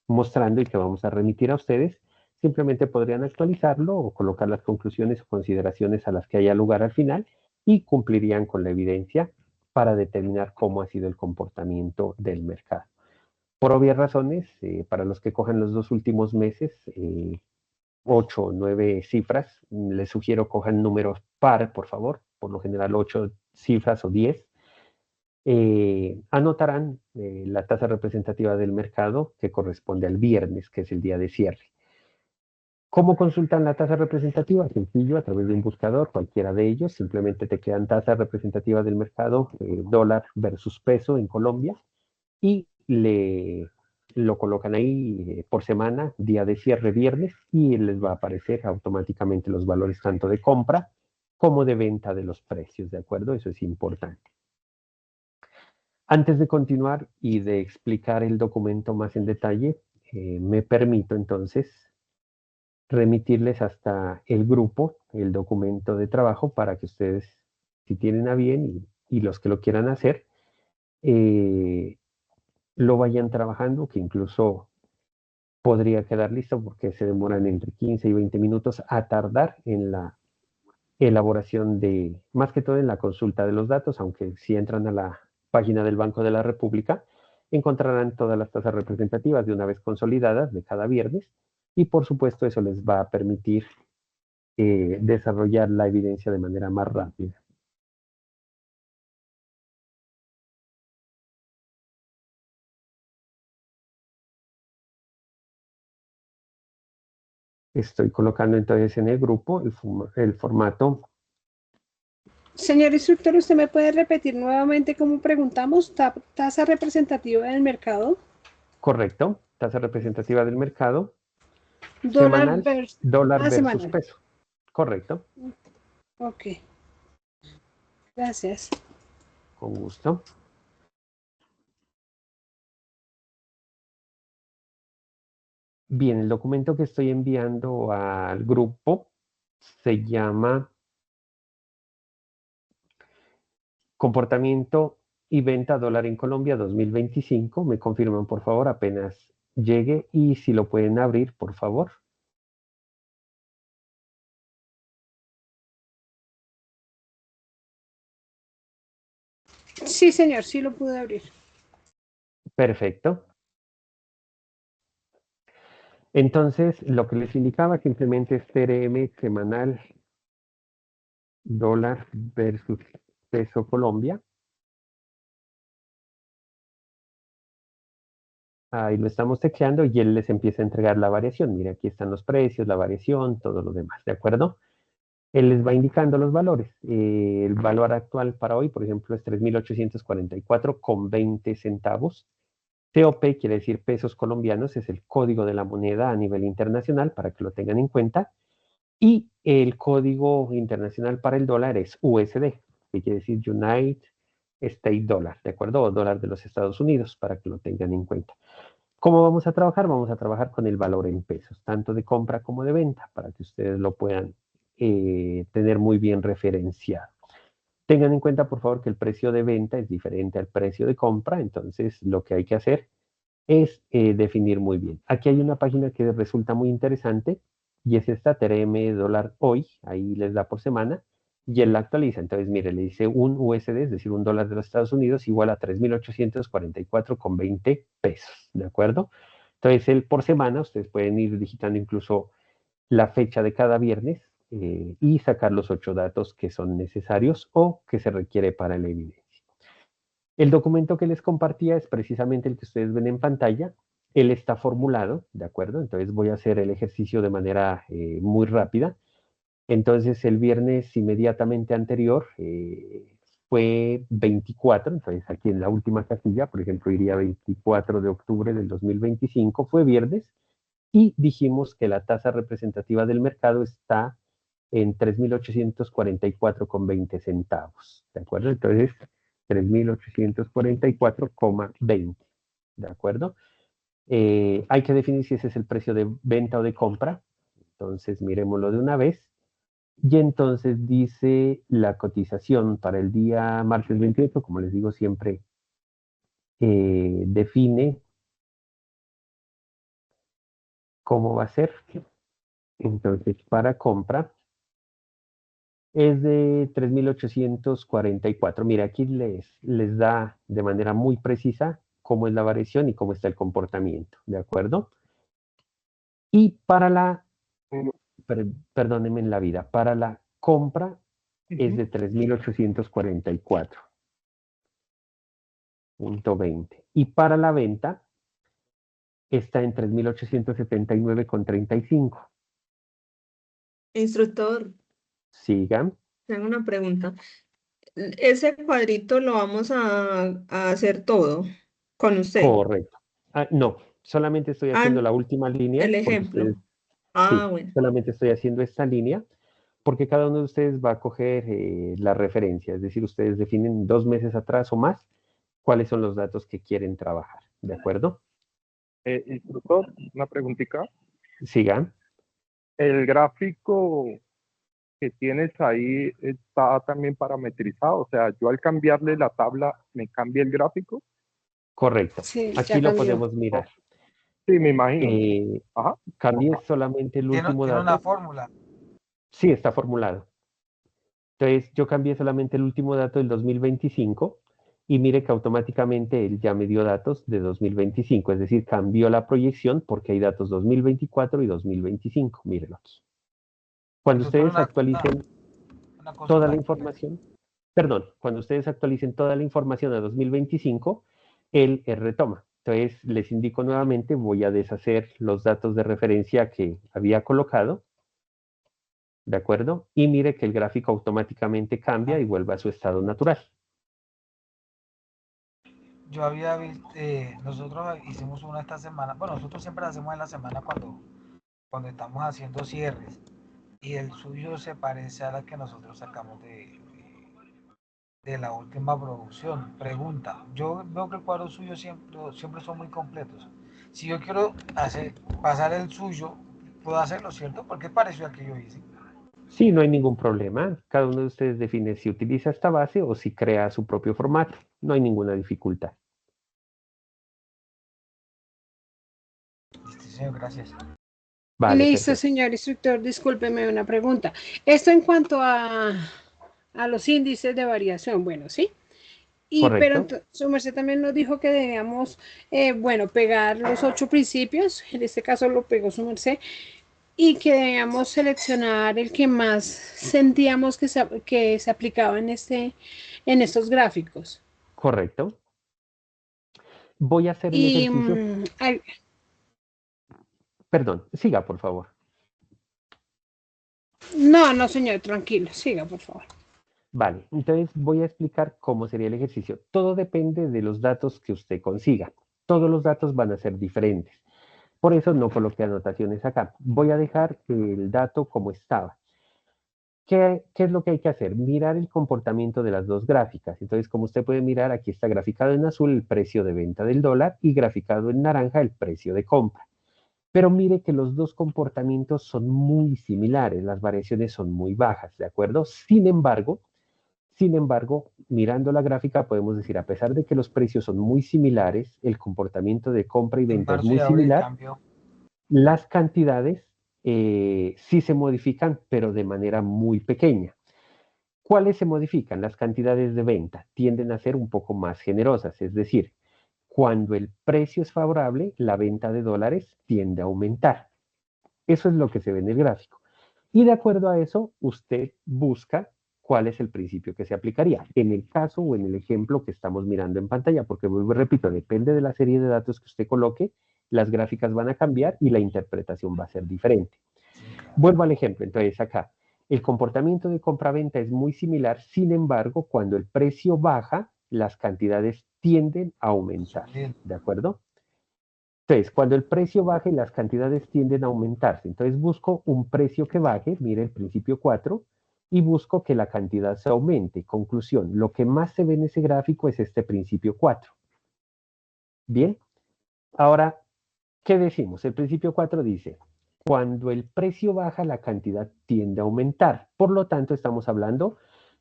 mostrando y que vamos a remitir a ustedes, simplemente podrían actualizarlo o colocar las conclusiones o consideraciones a las que haya lugar al final y cumplirían con la evidencia para determinar cómo ha sido el comportamiento del mercado. Por obvias razones, para los que cojan los 2 últimos meses, 8 o 9 cifras, les sugiero cojan números par, por favor, por lo general 8 cifras o 10. Anotarán la tasa representativa del mercado que corresponde al viernes, que es el día de cierre. ¿Cómo consultan la tasa representativa? Sencillo, a través de un buscador, cualquiera de ellos. Simplemente te quedan tasa representativa del mercado, dólar versus peso en Colombia, y lo colocan ahí por semana, día de cierre viernes, y les va a aparecer automáticamente los valores tanto de compra como de venta de los precios, ¿de acuerdo? Eso es importante. Antes de continuar y de explicar el documento más en detalle, me permito entonces remitirles hasta el grupo, el documento de trabajo, para que ustedes, si tienen a bien y los que lo quieran hacer, eh, lo vayan trabajando, que incluso podría quedar listo porque se demoran entre 15 y 20 minutos a tardar en la elaboración de, más que todo en la consulta de los datos, aunque si entran a la página del Banco de la República, encontrarán todas las tasas representativas de una vez consolidadas de cada viernes y por supuesto eso les va a permitir desarrollar la evidencia de manera más rápida. Estoy colocando entonces en el grupo el formato. Señor instructor, ¿usted me puede repetir nuevamente cómo preguntamos? ¿Tasa representativa del mercado? Correcto, tasa representativa del mercado, Dólar semanal, versus... dólar versus semanal. peso. Correcto, Ok, gracias. con gusto. Bien, el documento que estoy enviando al grupo se llama Comportamiento y venta dólar en Colombia 2025. Me confirman, por favor, apenas llegue y si lo pueden abrir, por favor. Sí, señor, sí lo pude abrir. Perfecto. Entonces, lo que les indicaba simplemente es TRM semanal dólar versus peso Colombia. Ahí lo estamos tecleando y él les empieza a entregar la variación. Mira, aquí están los precios, la variación, todo lo demás, ¿de acuerdo? Él les va indicando los valores. El valor actual para hoy, por ejemplo, es 3.844,20 centavos. COP quiere decir pesos colombianos, es el código de la moneda a nivel internacional para que lo tengan en cuenta. Y el código internacional para el dólar es USD, que quiere decir United States Dollar, ¿de acuerdo? O dólar de los Estados Unidos, para que lo tengan en cuenta. ¿Cómo vamos a trabajar? Vamos a trabajar con el valor en pesos, tanto de compra como de venta, para que ustedes lo puedan tener muy bien referenciado. Tengan en cuenta, por favor, que el precio de venta es diferente al precio de compra, entonces lo que hay que hacer es definir muy bien. Aquí hay una página que resulta muy interesante y es esta TRM dólar hoy, ahí les da por semana y él la actualiza. Entonces, mire, le dice un USD, es decir, un dólar de los Estados Unidos igual a 3.844,20 pesos, ¿de acuerdo? Entonces, él por semana, ustedes pueden ir digitando incluso la fecha de cada viernes y sacar los 8 datos que son necesarios o que se requiere para la evidencia. El documento que les compartía es precisamente el que ustedes ven en pantalla. Él está formulado, ¿de acuerdo? Entonces voy a hacer el ejercicio de manera muy rápida. Entonces el viernes inmediatamente anterior fue 24, entonces aquí en la última casilla, por ejemplo, iría 24 de octubre del 2025, fue viernes, y dijimos que la tasa representativa del mercado está en 3.844,20 centavos, ¿de acuerdo? Entonces, 3.844,20, ¿de acuerdo? Hay que definir si ese es el precio de venta o de compra, entonces miremoslo de una vez. Y entonces dice la cotización para el día martes 28, como les digo siempre, define cómo va a ser. Entonces, para compra es de 3.844. Mira, aquí les da de manera muy precisa cómo es la variación y cómo está el comportamiento, ¿de acuerdo? Y para la, perdónenme en la vida, para la compra es de 3.844,20. Y para la venta está en 3.879,35. Instructor, Sigan. tengo una pregunta. Ese cuadrito lo vamos a hacer todo con usted. Correcto. No, solamente estoy haciendo Ah, la última línea el porque ustedes, ejemplo. Ah, sí, bueno. solamente estoy haciendo esta línea porque cada uno de ustedes va a coger la referencia, es decir, ustedes definen 2 meses atrás o más cuáles son los datos que quieren trabajar, ¿de acuerdo? Instructor, una preguntita. Sigan. El gráfico que tienes ahí está también parametrizado, o sea, yo al cambiarle la tabla, ¿me cambia el gráfico? Correcto. Sí, Aquí ya lo cambió. podemos mirar. Sí, me imagino. Eh, Ajá. Cambié solamente el último Tiene una dato. fórmula. Sí, está formulado. Entonces, yo cambié solamente el último dato del 2025 y mire que automáticamente él ya me dio datos de 2025, es decir, cambió la proyección porque hay datos 2024 y 2025. Mírenlo aquí. Cuando Instructor, ustedes actualicen una toda la consulta. información, perdón, cuando ustedes actualicen toda la información a 2025, él retoma. Entonces, les indico nuevamente, voy a deshacer los datos de referencia que había colocado, ¿de acuerdo? Y mire que el gráfico automáticamente cambia y vuelve a su estado natural. Yo había visto, nosotros hicimos una esta semana, bueno, nosotros siempre la hacemos en la semana cuando estamos haciendo cierres, y el suyo se parece a la que nosotros sacamos de la última producción. Pregunta, yo veo que el cuadro suyo siempre son muy completos. Si yo quiero pasar el suyo, puedo hacerlo, ¿cierto? Porque es parecido al que yo hice. Sí, no hay ningún problema. Cada uno de ustedes define si utiliza esta base o si crea su propio formato. No hay ninguna dificultad. Listo, señor, gracias. Vale, Listo, perfecto. señor instructor, discúlpeme una pregunta. Esto en cuanto a los índices de variación, bueno, ¿sí? Pero Correcto. su merced también nos dijo que debíamos, bueno, pegar los 8 principios, en este caso lo pegó su merced, y que debíamos seleccionar el que más sentíamos que se aplicaba en estos gráficos. Correcto. Voy a hacer el Y, ejercicio. Perdón, siga, por favor. no, no, señor, tranquilo, siga, por favor. Vale, entonces voy a explicar cómo sería el ejercicio. Todo depende de los datos que usted consiga. Todos los datos van a ser diferentes. Por eso no coloqué anotaciones acá. Voy a dejar el dato como estaba. ¿Qué es lo que hay que hacer? Mirar el comportamiento de las dos gráficas. Entonces, como usted puede mirar, aquí está graficado en azul el precio de venta del dólar y graficado en naranja el precio de compra. Pero mire que los dos comportamientos son muy similares, las variaciones son muy bajas, ¿de acuerdo? Sin embargo, mirando la gráfica podemos decir, a pesar de que los precios son muy similares, el comportamiento de compra y En venta es marzo y muy abril similar, cambió. las cantidades sí se modifican, pero de manera muy pequeña. ¿Cuáles se modifican? Las cantidades de venta tienden a ser un poco más generosas, es decir, cuando el precio es favorable, la venta de dólares tiende a aumentar. Eso es lo que se ve en el gráfico. Y de acuerdo a eso, usted busca cuál es el principio que se aplicaría. En el caso o en el ejemplo que estamos mirando en pantalla, porque vuelvo y repito, depende de la serie de datos que usted coloque, las gráficas van a cambiar y la interpretación va a ser diferente. Vuelvo al ejemplo, entonces acá, el comportamiento de compra-venta es muy similar, sin embargo, cuando el precio baja, las cantidades tienden a aumentar, Subir. ¿de acuerdo? Entonces, cuando el precio baje, las cantidades tienden a aumentarse. Entonces, busco un precio que baje, mire el principio 4, y busco que la cantidad se aumente. Conclusión, lo que más se ve en ese gráfico es este principio 4. Bien, ahora, ¿qué decimos? El principio 4 dice, cuando el precio baja, la cantidad tiende a aumentar. Por lo tanto, estamos hablando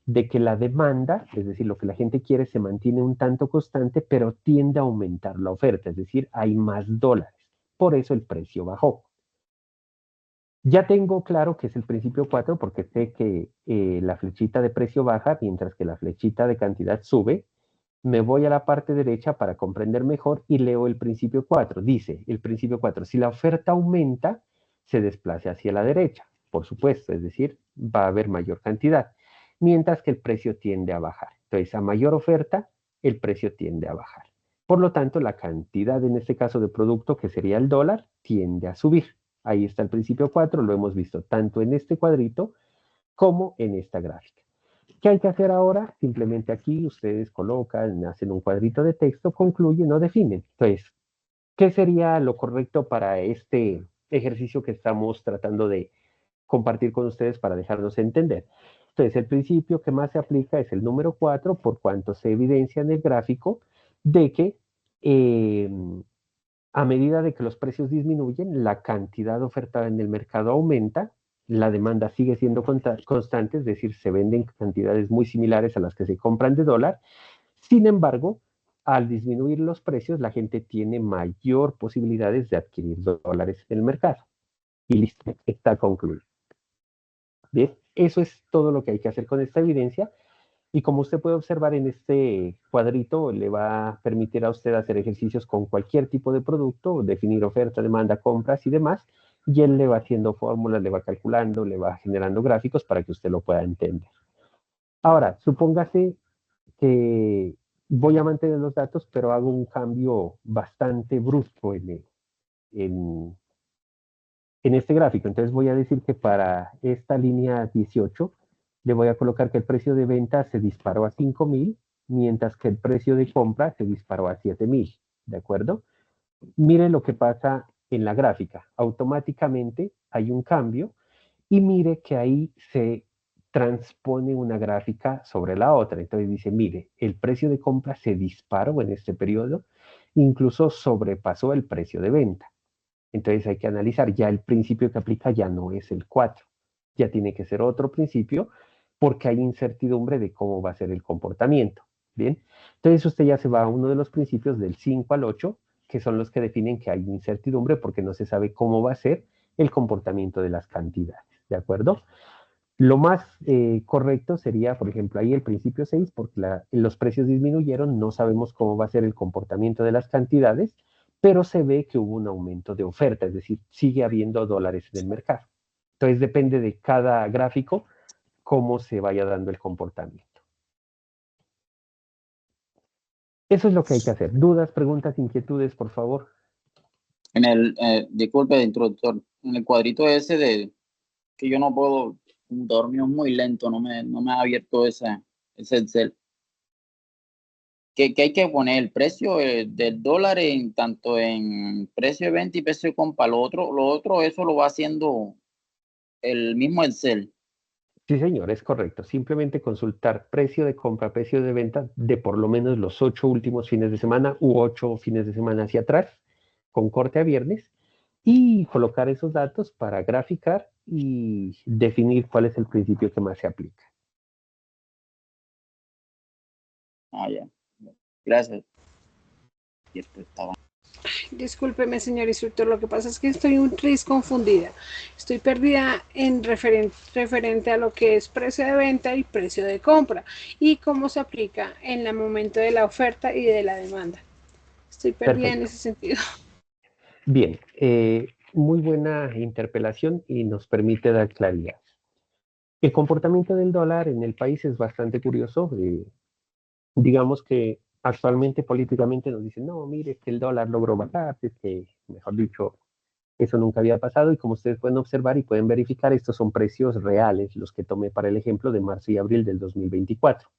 de que la demanda, es decir, lo que la gente quiere, se mantiene un tanto constante, pero tiende a aumentar la oferta, es decir, hay más dólares. Por eso el precio bajó. Ya tengo claro que es el principio 4 porque sé que la flechita de precio baja mientras que la flechita de cantidad sube. Me voy a la parte derecha para comprender mejor y leo el principio 4. Dice el principio 4, si la oferta aumenta, se desplace hacia la derecha, por supuesto, es decir, va a haber mayor cantidad, mientras que el precio tiende a bajar. Entonces, a mayor oferta, el precio tiende a bajar. Por lo tanto, la cantidad en este caso de producto, que sería el dólar, tiende a subir. Ahí está el principio 4, lo hemos visto tanto en este cuadrito como en esta gráfica. ¿Qué hay que hacer ahora? Simplemente aquí ustedes colocan, hacen un cuadrito de texto, concluyen o definen. Entonces, ¿qué sería lo correcto para este ejercicio que estamos tratando de compartir con ustedes para dejarnos entender? Entonces, el principio que más se aplica es el número 4, por cuanto se evidencia en el gráfico de que eh, a medida de que los precios disminuyen, la cantidad ofertada en el mercado aumenta, la demanda sigue siendo constante, es decir, se venden cantidades muy similares a las que se compran de dólar. Sin embargo, al disminuir los precios, la gente tiene mayor posibilidades de adquirir dólares en el mercado. Y listo, está concluido. Bien, eso es todo lo que hay que hacer con esta evidencia. Y como usted puede observar en este cuadrito, le va a permitir a usted hacer ejercicios con cualquier tipo de producto, definir oferta, demanda, compras y demás, y él le va haciendo fórmulas, le va calculando, le va generando gráficos para que usted lo pueda entender. Ahora, supóngase que voy a mantener los datos, pero hago un cambio bastante brusco en, en este gráfico. Entonces voy a decir que para esta línea 18 le voy a colocar que el precio de venta se disparó a 5.000, mientras que el precio de compra se disparó a 7.000. ¿De acuerdo? Mire lo que pasa en la gráfica. Automáticamente hay un cambio y mire que ahí se transpone una gráfica sobre la otra. Entonces dice, mire, el precio de compra se disparó en este periodo incluso sobrepasó el precio de venta. Entonces hay que analizar, ya el principio que aplica ya no es el 4, ya tiene que ser otro principio porque hay incertidumbre de cómo va a ser el comportamiento. Bien, entonces usted ya se va a uno de los principios del 5 al 8, que son los que definen que hay incertidumbre porque no se sabe cómo va a ser el comportamiento de las cantidades, ¿de acuerdo? Lo más correcto sería, por ejemplo, ahí el principio 6, porque los precios disminuyeron, no sabemos cómo va a ser el comportamiento de las cantidades, pero se ve que hubo un aumento de oferta, es decir, sigue habiendo dólares en el mercado. Entonces depende de cada gráfico cómo se vaya dando el comportamiento. Eso es lo que hay que hacer. ¿Dudas, preguntas, inquietudes, por favor? Disculpe, introductor, en el cuadrito ese de que yo no puedo, dormir muy lento, no me ha abierto ese Excel. ¿Qué hay que poner? El precio del dólar tanto en precio de venta y precio de compra. Lo otro, eso lo va haciendo el mismo Excel. Sí, señor, es correcto. Simplemente consultar precio de compra, precio de venta de por lo menos los 8 últimos fines de semana u 8 fines de semana hacia atrás, con corte a viernes, y colocar esos datos para graficar y definir cuál es el principio que más se aplica. Ya. Gracias. Y esto estaba. Discúlpeme, señor instructor, lo que pasa es que estoy un tris confundida. Estoy perdida en referente a lo que es precio de venta y precio de compra y cómo se aplica en el momento de la oferta y de la demanda. Estoy perdida en ese sentido. Bien, muy buena interpelación y nos permite dar claridad. El comportamiento del dólar en el país es bastante curioso. Digamos que actualmente políticamente nos dicen, no, mire, es que el dólar logró bajar, es que, mejor dicho, eso nunca había pasado y como ustedes pueden observar y pueden verificar, estos son precios reales, los que tomé para el ejemplo de marzo y abril del 2024.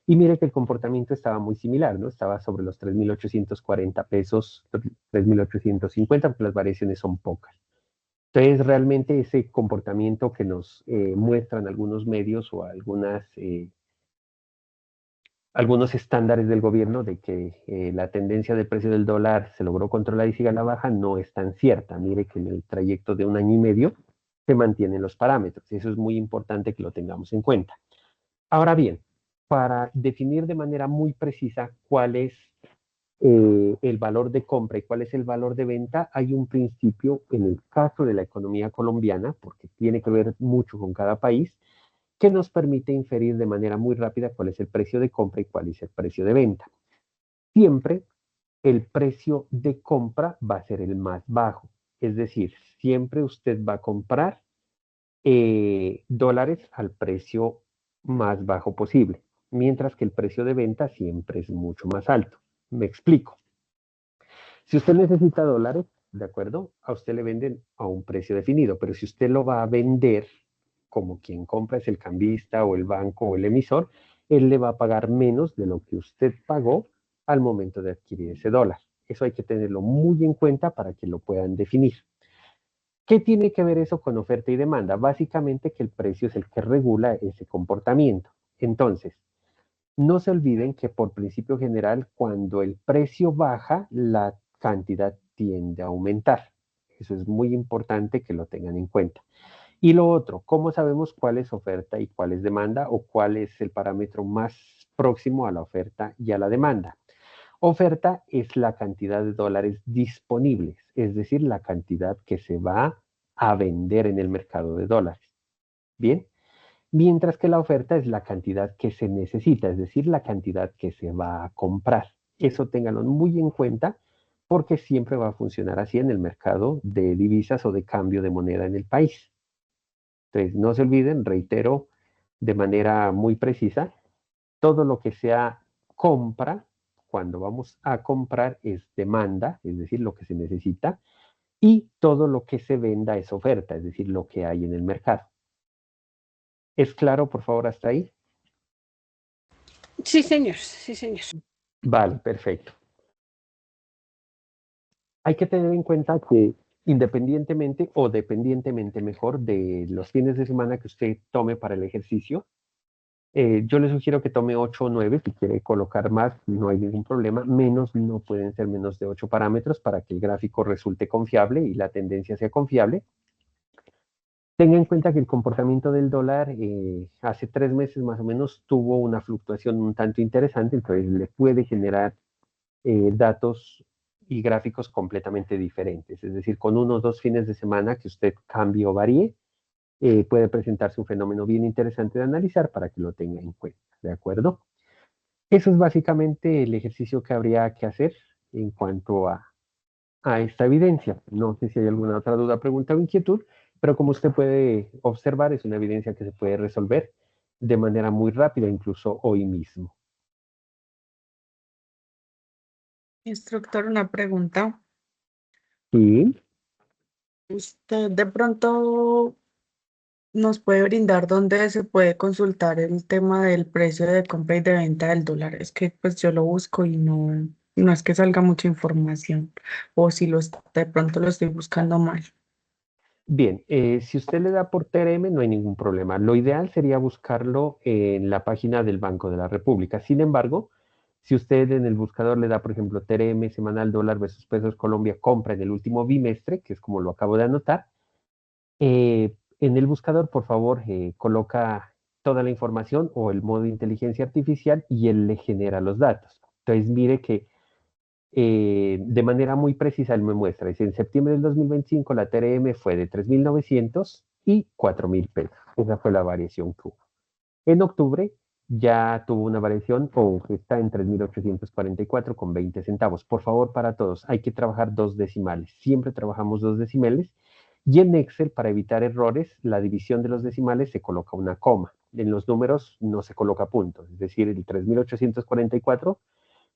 Y mire que el comportamiento estaba muy similar, ¿no? Estaba sobre los 3.840 pesos, 3.850, porque las variaciones son pocas. Entonces, realmente ese comportamiento que nos muestran algunos medios o algunos estándares del gobierno de que la tendencia de precio del dólar se logró controlar y sigue a la baja, no es tan cierta. Mire que en el trayecto de un año y medio se mantienen los parámetros. Eso es muy importante que lo tengamos en cuenta. Ahora bien, para definir de manera muy precisa cuál es el valor de compra y cuál es el valor de venta, hay un principio en el caso de la economía colombiana, porque tiene que ver mucho con cada país, que nos permite inferir de manera muy rápida cuál es el precio de compra y cuál es el precio de venta. Siempre el precio de compra va a ser el más bajo, es decir, siempre usted va a comprar dólares al precio más bajo posible, mientras que el precio de venta siempre es mucho más alto. Me explico. Si usted necesita dólares, ¿de acuerdo? A usted le venden a un precio definido, pero si usted lo va a vender como quien compra es el cambista o el banco o el emisor, él le va a pagar menos de lo que usted pagó al momento de adquirir ese dólar. Eso hay que tenerlo muy en cuenta para que lo puedan definir. ¿Qué tiene que ver eso con oferta y demanda? Básicamente que el precio es el que regula ese comportamiento. Entonces, no se olviden que por principio general, cuando el precio baja, la cantidad tiende a aumentar. Eso es muy importante que lo tengan en cuenta. Y lo otro, ¿cómo sabemos cuál es oferta y cuál es demanda o cuál es el parámetro más próximo a la oferta y a la demanda? Oferta es la cantidad de dólares disponibles, es decir, la cantidad que se va a vender en el mercado de dólares. Bien, mientras que la oferta es la cantidad que se necesita, es decir, la cantidad que se va a comprar. Eso ténganlo muy en cuenta porque siempre va a funcionar así en el mercado de divisas o de cambio de moneda en el país. Entonces, no se olviden, reitero de manera muy precisa, todo lo que sea compra, cuando vamos a comprar es demanda, es decir, lo que se necesita, y todo lo que se venda es oferta, es decir, lo que hay en el mercado. ¿Es claro, por favor, hasta ahí? Sí, señor, sí, señor. Vale, perfecto. Hay que tener en cuenta que independientemente o dependientemente mejor de los fines de semana que usted tome para el ejercicio, Yo le sugiero que tome 8 o 9, si quiere colocar más, no hay ningún problema. Menos no pueden ser menos de 8 parámetros para que el gráfico resulte confiable y la tendencia sea confiable. Tenga en cuenta que el comportamiento del dólar hace 3 meses más o menos tuvo una fluctuación un tanto interesante, entonces le puede generar datos y gráficos completamente diferentes. Es decir, con 1 o 2 fines de semana que usted cambie o varíe, puede presentarse un fenómeno bien interesante de analizar para que lo tenga en cuenta, ¿de acuerdo? Eso es básicamente el ejercicio que habría que hacer en cuanto a esta evidencia. No sé si hay alguna otra duda, pregunta o inquietud, pero como usted puede observar, es una evidencia que se puede resolver de manera muy rápida, incluso hoy mismo. Instructor, una pregunta. Sí, ¿Usted de pronto nos puede brindar dónde se puede consultar el tema del precio de compra y de venta del dólar? Es que pues yo lo busco y no es que salga mucha información, o si de pronto lo estoy buscando mal. bien, si usted le da por TRM no hay ningún problema. Lo ideal sería buscarlo en la página del Banco de la República. Sin embargo, si usted en el buscador le da, por ejemplo, TRM semanal dólar versus pesos Colombia compra en el último bimestre, que es como lo acabo de anotar, en el buscador, por favor, coloca toda la información o el modo de inteligencia artificial y él le genera los datos. Entonces, mire que de manera muy precisa él me muestra, dice, en septiembre del 2025 la TRM fue de 3.900 y 4.000 pesos. Esa fue la variación que hubo. En octubre ya tuvo una variación o está en 3.844 con 20 centavos. Por favor, para todos, hay que trabajar 2 decimales. Siempre trabajamos 2 decimales. Y en Excel, para evitar errores, la división de los decimales se coloca una coma. En los números no se coloca puntos. Es decir, el 3.844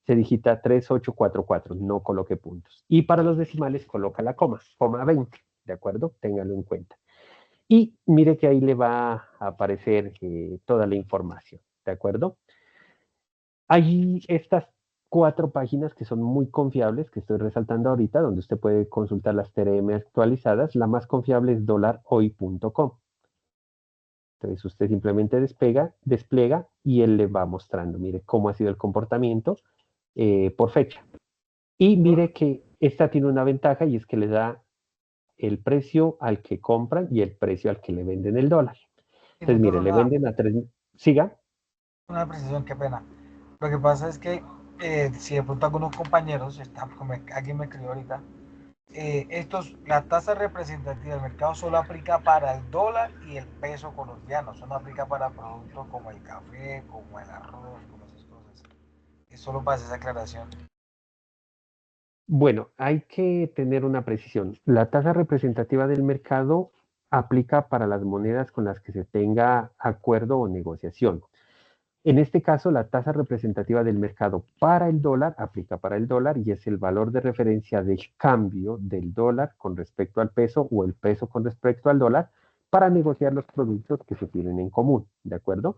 se digita 3844, no coloque puntos. Y para los decimales coloca la coma 20, ¿de acuerdo? Téngalo en cuenta. Y mire que ahí le va a aparecer toda la información, ¿de acuerdo? Hay estas 4 páginas que son muy confiables, que estoy resaltando ahorita, donde usted puede consultar las TRM actualizadas. La más confiable es dolarhoy.com. Entonces usted simplemente despliega y él le va mostrando, mire cómo ha sido el comportamiento por fecha. Y mire que esta tiene una ventaja y es que le da el precio al que compran y el precio al que le venden el dólar. Entonces, mire, le venden a 3. Siga. Una precisión, qué pena. Lo que pasa es que si de pronto algunos compañeros, como alguien me escribió ahorita, la tasa representativa del mercado solo aplica para el dólar y el peso colombiano, eso no aplica para productos como el café, como el arroz, como esas cosas. Es solo para hacer esa aclaración. Bueno, hay que tener una precisión. La tasa representativa del mercado aplica para las monedas con las que se tenga acuerdo o negociación. En este caso, la tasa representativa del mercado para el dólar aplica para el dólar y es el valor de referencia del cambio del dólar con respecto al peso o el peso con respecto al dólar para negociar los productos que se tienen en común, ¿de acuerdo?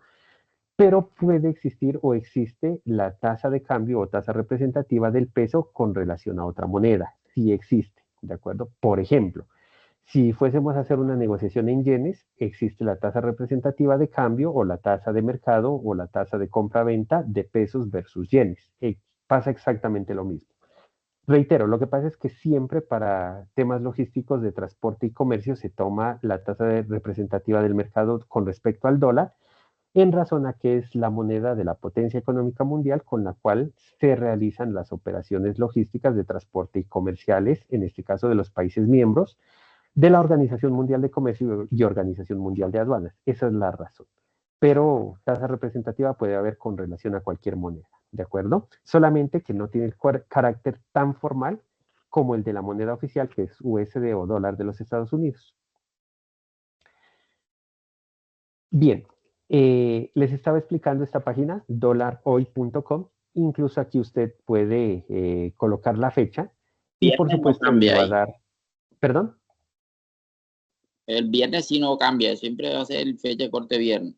Pero puede existir o existe la tasa de cambio o tasa representativa del peso con relación a otra moneda. Sí existe, ¿de acuerdo? Por ejemplo, si fuésemos a hacer una negociación en yenes, existe la tasa representativa de cambio o la tasa de mercado o la tasa de compra-venta de pesos versus yenes. Pasa exactamente lo mismo. Reitero, lo que pasa es que siempre para temas logísticos de transporte y comercio se toma la tasa representativa del mercado con respecto al dólar en razón a que es la moneda de la potencia económica mundial con la cual se realizan las operaciones logísticas de transporte y comerciales, en este caso de los países miembros, de la Organización Mundial de Comercio y Organización Mundial de Aduanas. Esa es la razón. Pero tasa representativa puede haber con relación a cualquier moneda, ¿de acuerdo? Solamente que no tiene el carácter tan formal como el de la moneda oficial, que es USD o dólar de los Estados Unidos. Bien, les estaba explicando esta página, dolarhoy.com. Incluso aquí usted puede colocar la fecha y por Viernes no supuesto le cambia va a ahí. dar, perdón. El viernes sí no cambia, siempre va a ser fecha de corte viernes.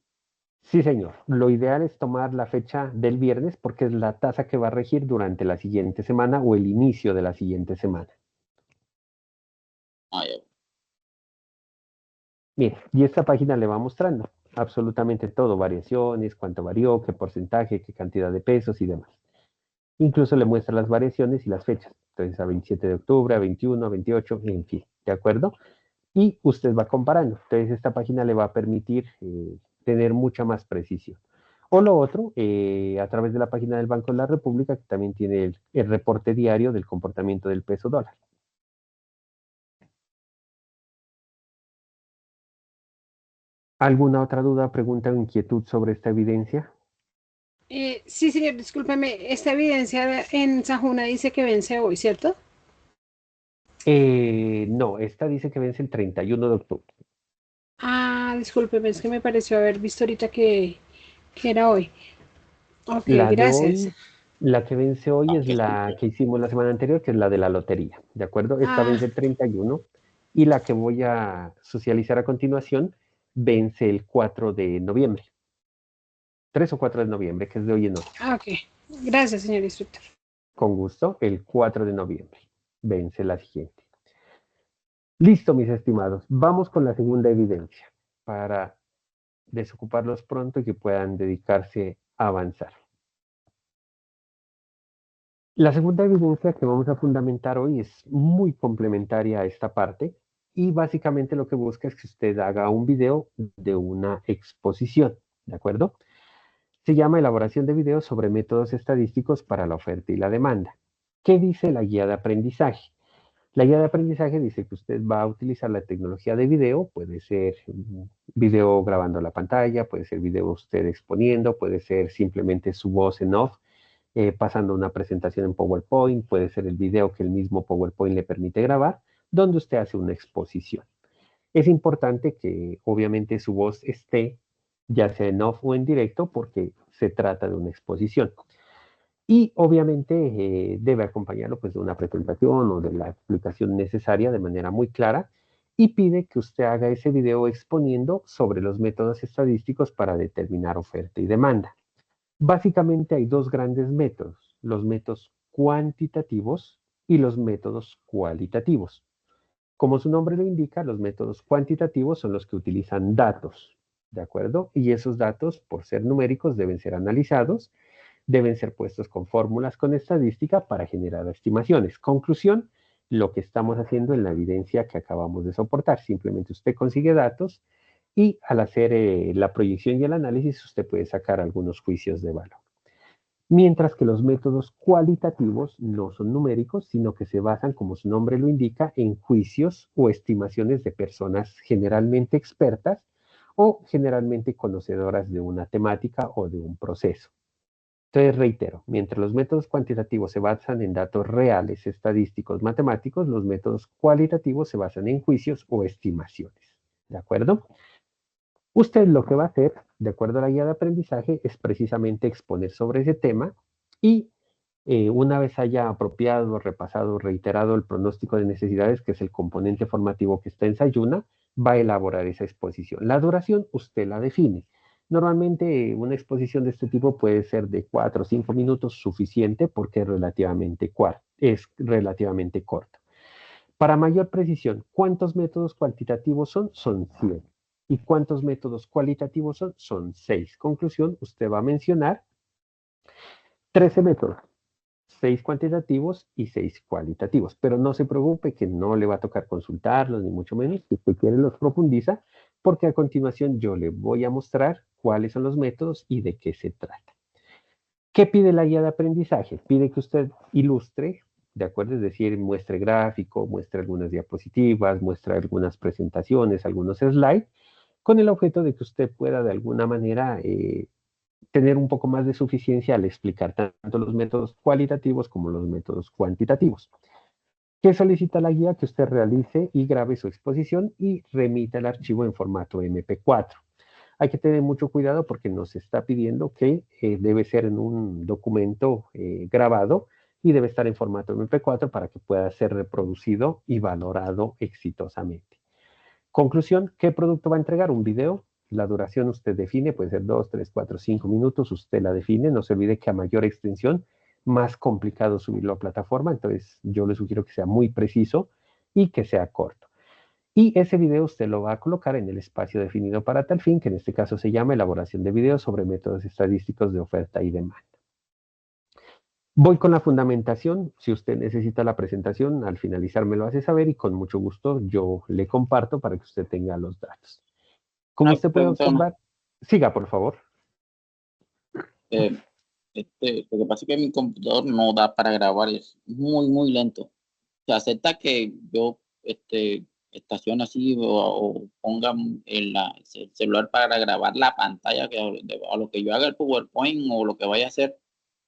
Sí, señor. Lo ideal es tomar la fecha del viernes porque es la tasa que va a regir durante la siguiente semana o el inicio de la siguiente semana. Ah, ya. Mire, y esta página le va mostrando. absolutamente todo, variaciones, cuánto varió, qué porcentaje, qué cantidad de pesos y demás. Incluso le muestra las variaciones y las fechas. Entonces, a 27 de octubre, a 21, a 28, en fin, ¿de acuerdo? Y usted va comparando. Entonces, esta página le va a permitir tener mucha más precisión. O lo otro, a través de la página del Banco de la República, que también tiene el reporte diario del comportamiento del peso dólar. ¿Alguna otra duda, pregunta o inquietud sobre esta evidencia? Sí, señor, discúlpeme, esta evidencia en Sajuna dice que vence hoy, ¿cierto? No, esta dice que vence el 31 de octubre. Ah, discúlpeme, es que me pareció haber visto ahorita que era hoy. Ok, La de gracias. hoy, la que vence hoy es la que hicimos la semana anterior, que es la de la lotería, ¿de acuerdo? Esta Ah, vence el 31 y la que voy a socializar a continuación vence el 4 de noviembre. 3 o 4 de noviembre, que es de hoy en hoy. ok. Gracias, señor instructor. Con gusto, el 4 de noviembre. Vence la siguiente. Listo, mis estimados. Vamos con la segunda evidencia para desocuparlos pronto y que puedan dedicarse a avanzar. La segunda evidencia que vamos a fundamentar hoy es muy complementaria a esta parte y básicamente lo que busca es que usted haga un video de una exposición, ¿de acuerdo? Se llama elaboración de videos sobre métodos estadísticos para la oferta y la demanda. ¿Qué dice la guía de aprendizaje? La guía de aprendizaje dice que usted va a utilizar la tecnología de video, puede ser un video grabando la pantalla, puede ser video usted exponiendo, puede ser simplemente su voz en off, pasando una presentación en PowerPoint, puede ser el video que el mismo PowerPoint le permite grabar, donde usted hace una exposición. Es importante que obviamente su voz esté ya sea en off o en directo porque se trata de una exposición. Y obviamente debe acompañarlo pues de una presentación o de la explicación necesaria de manera muy clara y pide que usted haga ese video exponiendo sobre los métodos estadísticos para determinar oferta y demanda. Básicamente hay dos grandes métodos, los métodos cuantitativos y los métodos cualitativos. Como su nombre lo indica, los métodos cuantitativos son los que utilizan datos, ¿de acuerdo? Y esos datos, por ser numéricos, deben ser analizados, deben ser puestos con fórmulas con estadística para generar estimaciones. Conclusión, lo que estamos haciendo en la evidencia que acabamos de soportar. Simplemente usted consigue datos y al hacer la proyección y el análisis, usted puede sacar algunos juicios de valor. Mientras que los métodos cualitativos no son numéricos, sino que se basan, como su nombre lo indica, en juicios o estimaciones de personas generalmente expertas o generalmente conocedoras de una temática o de un proceso. Entonces, reitero, mientras los métodos cuantitativos se basan en datos reales, estadísticos, matemáticos, los métodos cualitativos se basan en juicios o estimaciones. ¿De acuerdo? Usted lo que va a hacer, de acuerdo a la guía de aprendizaje, es precisamente exponer sobre ese tema y una vez haya apropiado, repasado, reiterado el pronóstico de necesidades, que es el componente formativo que está en Sayuna, va a elaborar esa exposición. La duración usted la define. Normalmente una exposición de este tipo puede ser de 4 o 5 minutos suficiente porque es relativamente corto. Para mayor precisión, ¿cuántos métodos cuantitativos son? Son 100. ¿Y cuántos métodos cualitativos son? Son 6. Conclusión, usted va a mencionar 13 métodos, 6 cuantitativos y 6 cualitativos. Pero no se preocupe que no le va a tocar consultarlos, ni mucho menos. Si usted quiere los profundiza, porque a continuación yo le voy a mostrar cuáles son los métodos y de qué se trata. ¿Qué pide la guía de aprendizaje? Pide que usted ilustre, ¿de acuerdo? Es decir, muestre gráfico, muestre algunas diapositivas, muestre algunas presentaciones, algunos slides, con el objeto de que usted pueda de alguna manera tener un poco más de suficiencia al explicar tanto los métodos cualitativos como los métodos cuantitativos. ¿Qué solicita la guía? Que usted realice y grabe su exposición y remita el archivo en formato MP4. Hay que tener mucho cuidado porque nos está pidiendo que debe ser en un documento grabado y debe estar en formato MP4 para que pueda ser reproducido y valorado exitosamente. Conclusión, ¿qué producto va a entregar? Un video. La duración usted define, puede ser 2, 3, 4, 5 minutos, usted la define. No se olvide que a mayor extensión, más complicado subirlo a plataforma. Entonces, yo le sugiero que sea muy preciso y que sea corto. Y ese video usted lo va a colocar en el espacio definido para tal fin, que en este caso se llama elaboración de videos sobre métodos estadísticos de oferta y demanda. Voy con la fundamentación. Si usted necesita la presentación, al finalizar me lo hace saber y con mucho gusto yo le comparto para que usted tenga los datos. Como Una usted puede pregunta, observar, siga por favor. lo que pasa es que mi computador no da para grabar, es muy lento. Se acepta que yo estacione así o ponga el celular para grabar la pantalla, que a lo que yo haga el PowerPoint o lo que vaya a hacer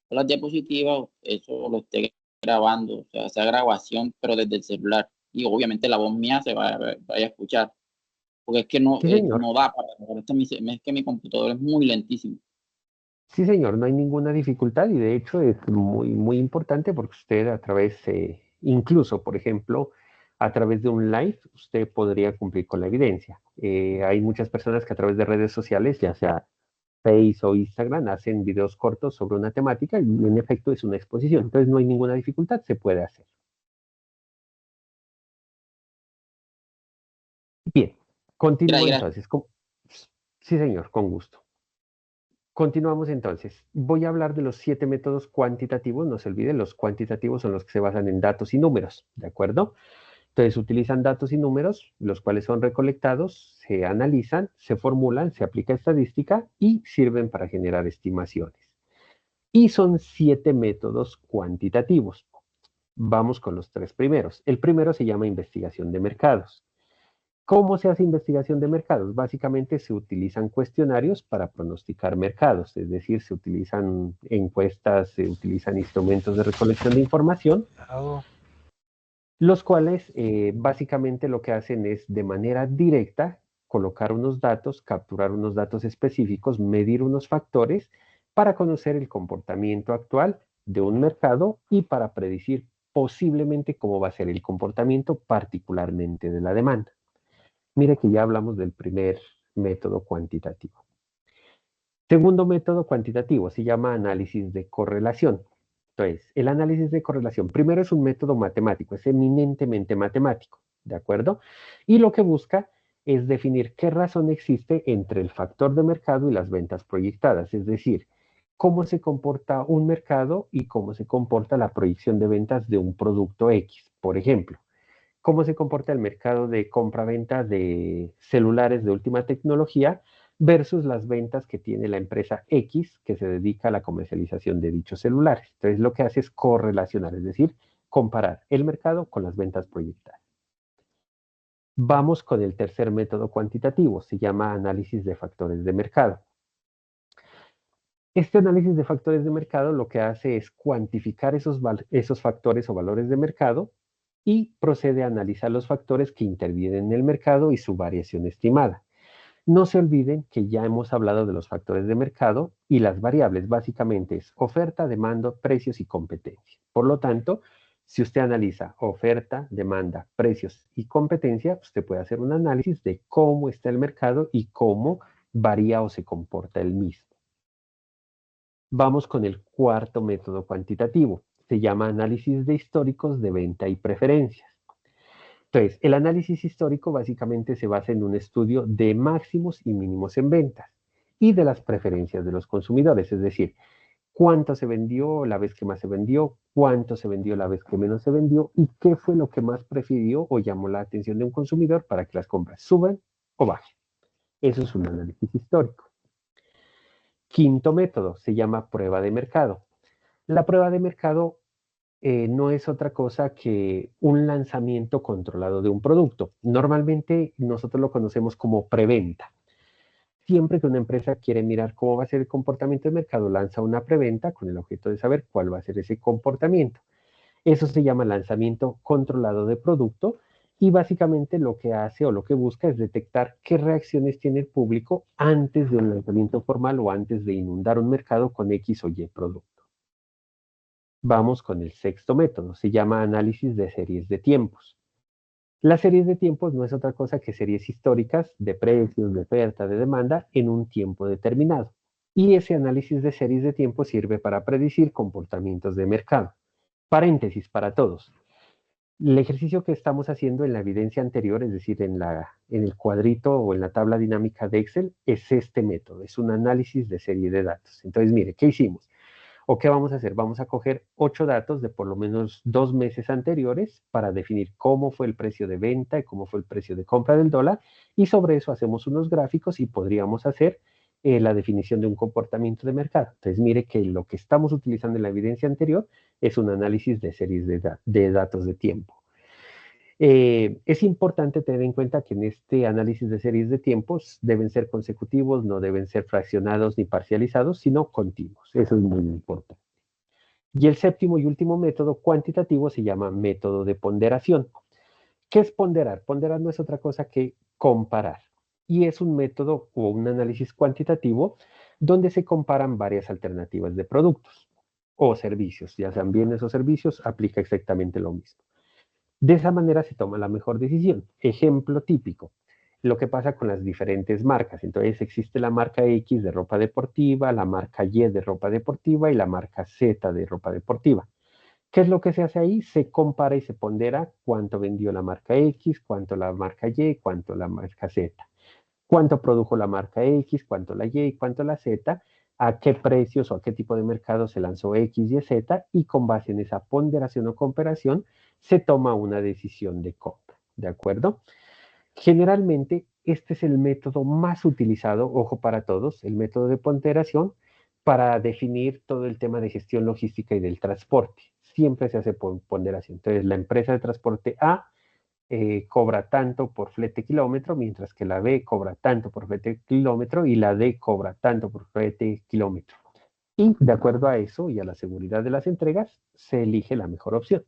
con las diapositivas, eso lo esté grabando, o sea, esa grabación, pero desde el celular. Y obviamente la voz mía se vaya a escuchar, porque es que Sí, señor. no da para grabar. Es que mi computador es muy lentísimo. Sí, señor, no hay ninguna dificultad y de hecho es muy importante porque usted a través, incluso, por ejemplo, a través de un live, usted podría cumplir con la evidencia. Hay muchas personas que a través de redes sociales, ya sea Face o Instagram, hacen videos cortos sobre una temática y en efecto es una exposición. Entonces no hay ninguna dificultad, se puede hacer. Bien, continúo Gracias. entonces. Sí, señor, con gusto. Continuamos entonces. Voy a hablar de los 7 métodos cuantitativos. No se olviden, los cuantitativos son los que se basan en datos y números, ¿de acuerdo? Entonces utilizan datos y números, los cuales son recolectados, se analizan, se formulan, se aplica estadística y sirven para generar estimaciones. Y son 7 métodos cuantitativos. Vamos con los 3 primeros. El primero se llama investigación de mercados. ¿Cómo se hace investigación de mercados? Básicamente se utilizan cuestionarios para pronosticar mercados, es decir, se utilizan encuestas, se utilizan instrumentos de recolección de información, los cuales básicamente lo que hacen es de manera directa colocar unos datos, capturar unos datos específicos, medir unos factores para conocer el comportamiento actual de un mercado y para predecir posiblemente cómo va a ser el comportamiento particularmente de la demanda. Mire que ya hablamos del primer método cuantitativo. Segundo método cuantitativo se llama análisis de correlación. Entonces, el análisis de correlación primero es un método matemático, es eminentemente matemático, ¿de acuerdo? Y lo que busca es definir qué razón existe entre el factor de mercado y las ventas proyectadas, es decir, cómo se comporta un mercado y cómo se comporta la proyección de ventas de un producto X. Por ejemplo, cómo se comporta el mercado de compra-venta de celulares de última tecnología versus las ventas que tiene la empresa X que se dedica a la comercialización de dichos celulares. Entonces lo que hace es correlacionar, es decir, comparar el mercado con las ventas proyectadas. Vamos con el tercer método cuantitativo, se llama análisis de factores de mercado. Este análisis de factores de mercado lo que hace es cuantificar esos factores o valores de mercado y procede a analizar los factores que intervienen en el mercado y su variación estimada. No se olviden que ya hemos hablado de los factores de mercado y las variables básicamente es oferta, demanda, precios y competencia. Por lo tanto, si usted analiza oferta, demanda, precios y competencia, usted puede hacer un análisis de cómo está el mercado y cómo varía o se comporta el mismo. Vamos con el cuarto método cuantitativo. Se llama análisis de históricos de venta y preferencias. Entonces, el análisis histórico básicamente se basa en un estudio de máximos y mínimos en ventas y de las preferencias de los consumidores, es decir, cuánto se vendió la vez que más se vendió, cuánto se vendió la vez que menos se vendió y qué fue lo que más prefirió o llamó la atención de un consumidor para que las compras suban o bajen. Eso es un análisis histórico. Quinto método se llama prueba de mercado. La prueba de mercado no es otra cosa que un lanzamiento controlado de un producto. Normalmente nosotros lo conocemos como preventa. Siempre que una empresa quiere mirar cómo va a ser el comportamiento del mercado, lanza una preventa con el objeto de saber cuál va a ser ese comportamiento. Eso se llama lanzamiento controlado de producto y básicamente lo que hace o lo que busca es detectar qué reacciones tiene el público antes de un lanzamiento formal o antes de inundar un mercado con X o Y producto. Vamos con el sexto método, se llama análisis de series de tiempos. Las series de tiempos no es otra cosa que series históricas de precios, de oferta, de demanda en un tiempo determinado. Y ese análisis de series de tiempo sirve para predecir comportamientos de mercado. Paréntesis para todos. El ejercicio que estamos haciendo en la evidencia anterior, es decir, en el cuadrito o en la tabla dinámica de Excel, es este método, es un análisis de serie de datos. Entonces, mire, ¿qué hicimos? ¿O qué vamos a hacer? Vamos a coger 8 datos de por lo menos 2 meses anteriores para definir cómo fue el precio de venta y cómo fue el precio de compra del dólar, y sobre eso hacemos unos gráficos y podríamos hacer la definición de un comportamiento de mercado. Entonces, mire que lo que estamos utilizando en la evidencia anterior es un análisis de series de datos de tiempo. Es importante tener en cuenta que en este análisis de series de tiempos deben ser consecutivos, no deben ser fraccionados ni parcializados, sino continuos. Eso es muy importante. Y el séptimo y último método cuantitativo se llama método de ponderación. ¿Qué es ponderar? Ponderar no es otra cosa que comparar. Y es un método o un análisis cuantitativo donde se comparan varias alternativas de productos o servicios. Ya sean bienes o servicios, aplica exactamente lo mismo. De esa manera se toma la mejor decisión. Ejemplo típico, lo que pasa con las diferentes marcas. Entonces existe la marca X de ropa deportiva, la marca Y de ropa deportiva y la marca Z de ropa deportiva. ¿Qué es lo que se hace ahí? Se compara y se pondera cuánto vendió la marca X, cuánto la marca Y, cuánto la marca Z. Cuánto produjo la marca X, cuánto la Y y cuánto la Z, a qué precios o a qué tipo de mercado se lanzó X y Z, y con base en esa ponderación o comparación se toma una decisión de compra, ¿de acuerdo? Generalmente este es el método más utilizado, ojo para todos, el método de ponderación para definir todo el tema de gestión logística y del transporte. Siempre se hace ponderación. Entonces la empresa de transporte A cobra tanto por flete kilómetro, mientras que la B cobra tanto por flete kilómetro y la D cobra tanto por flete kilómetro. Y de acuerdo a eso y a la seguridad de las entregas, se elige la mejor opción.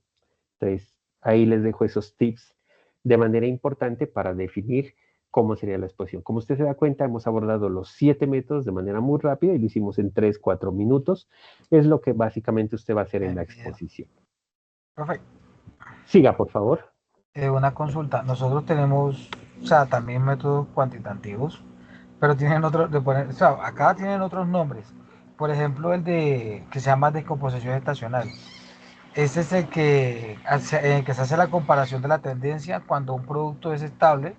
Entonces, ahí les dejo esos tips de manera importante para definir cómo sería la exposición. Como usted se da cuenta, hemos abordado los 7 métodos de manera muy rápida y lo hicimos en 3, 4 minutos. Es lo que básicamente usted va a hacer en la exposición. Profe, Siga, por favor. una consulta. Nosotros tenemos, o sea, también métodos cuantitativos, pero tienen otros, o sea, acá tienen otros nombres. Por ejemplo, el de que se llama descomposición estacional. Ese es en el que se hace la comparación de la tendencia cuando un producto es estable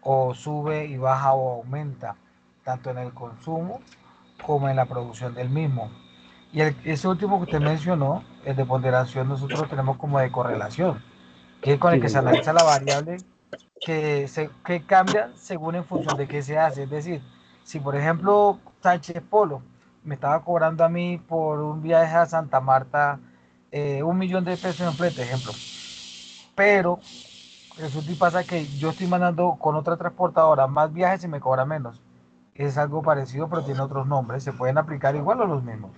o sube y baja o aumenta, tanto en el consumo como en la producción del mismo. Y ese último que usted mencionó, el de ponderación, nosotros lo tenemos como de correlación, que es con el Sí, que se señor. analiza la variable que cambia según en función de qué se hace. Es decir, si por ejemplo Sánchez Polo me estaba cobrando a mí por un viaje a Santa Marta 1 millón de pesos en flete, ejemplo, pero resulta y pasa que yo estoy mandando con otra transportadora más viajes y me cobra menos. Es algo parecido, pero tiene otros nombres. ¿Se pueden aplicar igual o los mismos?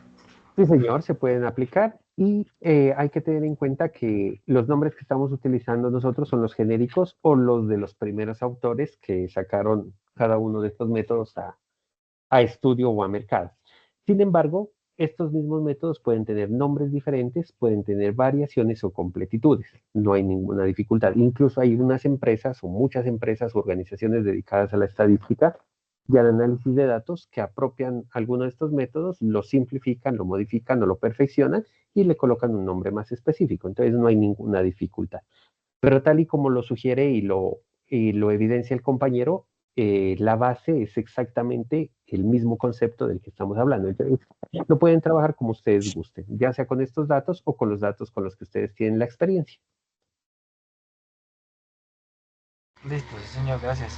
Sí, señor, se pueden aplicar y hay que tener en cuenta que los nombres que estamos utilizando nosotros son los genéricos o los de los primeros autores que sacaron cada uno de estos métodos a estudio o a mercado. Sin embargo, estos mismos métodos pueden tener nombres diferentes, pueden tener variaciones o completitudes. No hay ninguna dificultad. Incluso hay unas empresas o muchas empresas o organizaciones dedicadas a la estadística y al análisis de datos que apropian alguno de estos métodos, lo simplifican, lo modifican o lo perfeccionan y le colocan un nombre más específico. Entonces no hay ninguna dificultad. Pero tal y como lo sugiere y lo evidencia el compañero, la base es exactamente el mismo concepto del que estamos hablando. Entonces, lo pueden trabajar como ustedes gusten, ya sea con estos datos o con los datos con los que ustedes tienen la experiencia. Listo, sí, señor, gracias.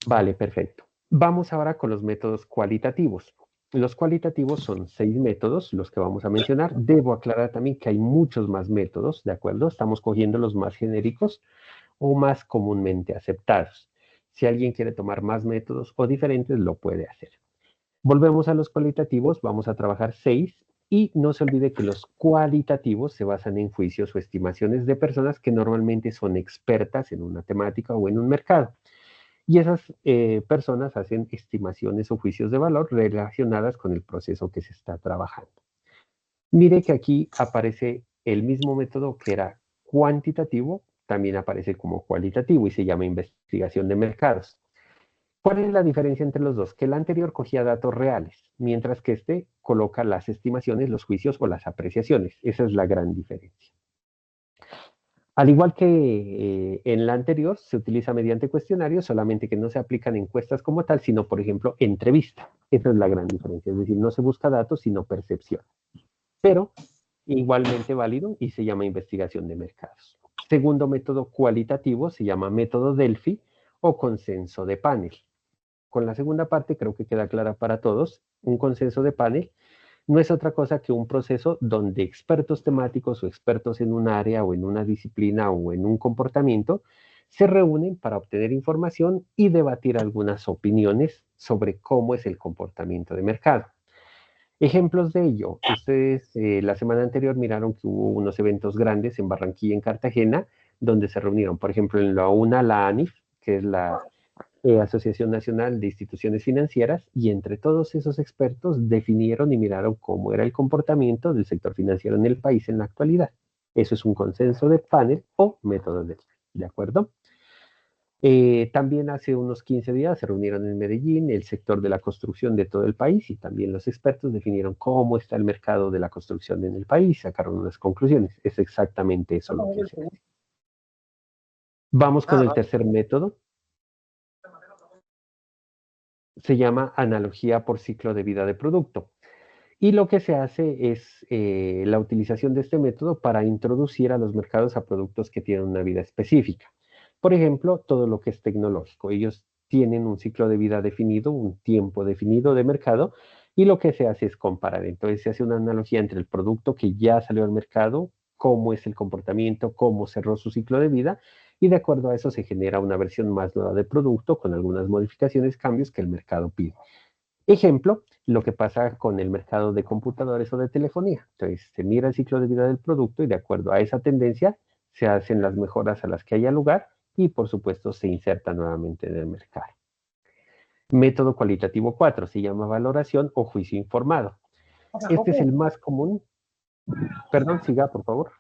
Vale, perfecto. Vamos ahora con los métodos cualitativos. Los cualitativos son 6 métodos, los que vamos a mencionar. Debo aclarar también que hay muchos más métodos, ¿de acuerdo? Estamos cogiendo los más genéricos o más comúnmente aceptados. Si alguien quiere tomar más métodos o diferentes, lo puede hacer. Volvemos a los cualitativos, vamos a trabajar 6 y no se olvide que los cualitativos se basan en juicios o estimaciones de personas que normalmente son expertas en una temática o en un mercado. Y esas personas hacen estimaciones o juicios de valor relacionadas con el proceso que se está trabajando. Mire que aquí aparece el mismo método que era cuantitativo, también aparece como cualitativo y se llama investigación de mercados. ¿Cuál es la diferencia entre los dos? Que el anterior cogía datos reales, mientras que este coloca las estimaciones, los juicios o las apreciaciones. Esa es la gran diferencia. Al igual que en la anterior, se utiliza mediante cuestionarios, solamente que no se aplican encuestas como tal, sino, por ejemplo, entrevista. Esa es la gran diferencia, es decir, no se busca datos, sino percepción. Pero igualmente válido y se llama investigación de mercados. Segundo método cualitativo se llama método Delphi o consenso de panel. Con la segunda parte creo que queda clara para todos. Un consenso de panel no es otra cosa que un proceso donde expertos temáticos o expertos en un área o en una disciplina o en un comportamiento se reúnen para obtener información y debatir algunas opiniones sobre cómo es el comportamiento de mercado. Ejemplos de ello, ustedes la semana anterior miraron que hubo unos eventos grandes en Barranquilla y en Cartagena, donde se reunieron, por ejemplo, en la UNA, la ANIF, que es la Asociación Nacional de Instituciones Financieras, y entre todos esos expertos definieron y miraron cómo era el comportamiento del sector financiero en el país en la actualidad. Eso es un consenso de panel o método ¿de acuerdo? También hace unos 15 días se reunieron en Medellín el sector de la construcción de todo el país y también los expertos definieron cómo está el mercado de la construcción en el país, sacaron unas conclusiones. Es exactamente eso lo que se hace. Vamos con el tercer método. Se llama analogía por ciclo de vida de producto. Y lo que se hace es la utilización de este método para introducir a los mercados a productos que tienen una vida específica. Por ejemplo, todo lo que es tecnológico. Ellos tienen un ciclo de vida definido, un tiempo definido de mercado, y lo que se hace es comparar. Entonces se hace una analogía entre el producto que ya salió al mercado, cómo es el comportamiento, cómo cerró su ciclo de vida, y de acuerdo a eso se genera una versión más nueva del producto con algunas modificaciones, cambios que el mercado pide. Ejemplo, lo que pasa con el mercado de computadores o de telefonía. Entonces, se mira el ciclo de vida del producto y de acuerdo a esa tendencia se hacen las mejoras a las que haya lugar y, por supuesto, se inserta nuevamente en el mercado. Método cualitativo 4 se llama valoración o juicio informado. Este es el más común. Perdón, siga, por favor.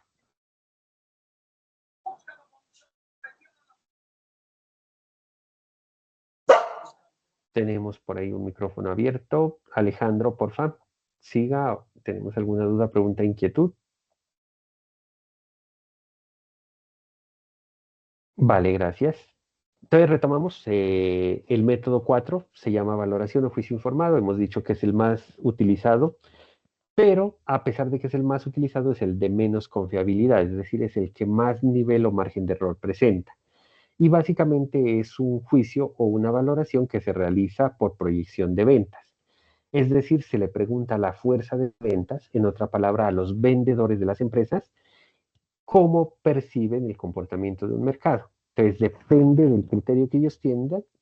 Tenemos por ahí un micrófono abierto. Alejandro, por favor, siga. ¿Tenemos alguna duda, pregunta, inquietud? Vale, gracias. Entonces retomamos el método 4, se llama valoración o juicio informado. Hemos dicho que es el más utilizado, pero a pesar de que es el más utilizado, es el de menos confiabilidad, es decir, es el que más nivel o margen de error presenta. Y básicamente es un juicio o una valoración que se realiza por proyección de ventas. Es decir, se le pregunta a la fuerza de ventas, en otra palabra, a los vendedores de las empresas, cómo perciben el comportamiento de un mercado. Entonces, depende del criterio que ellos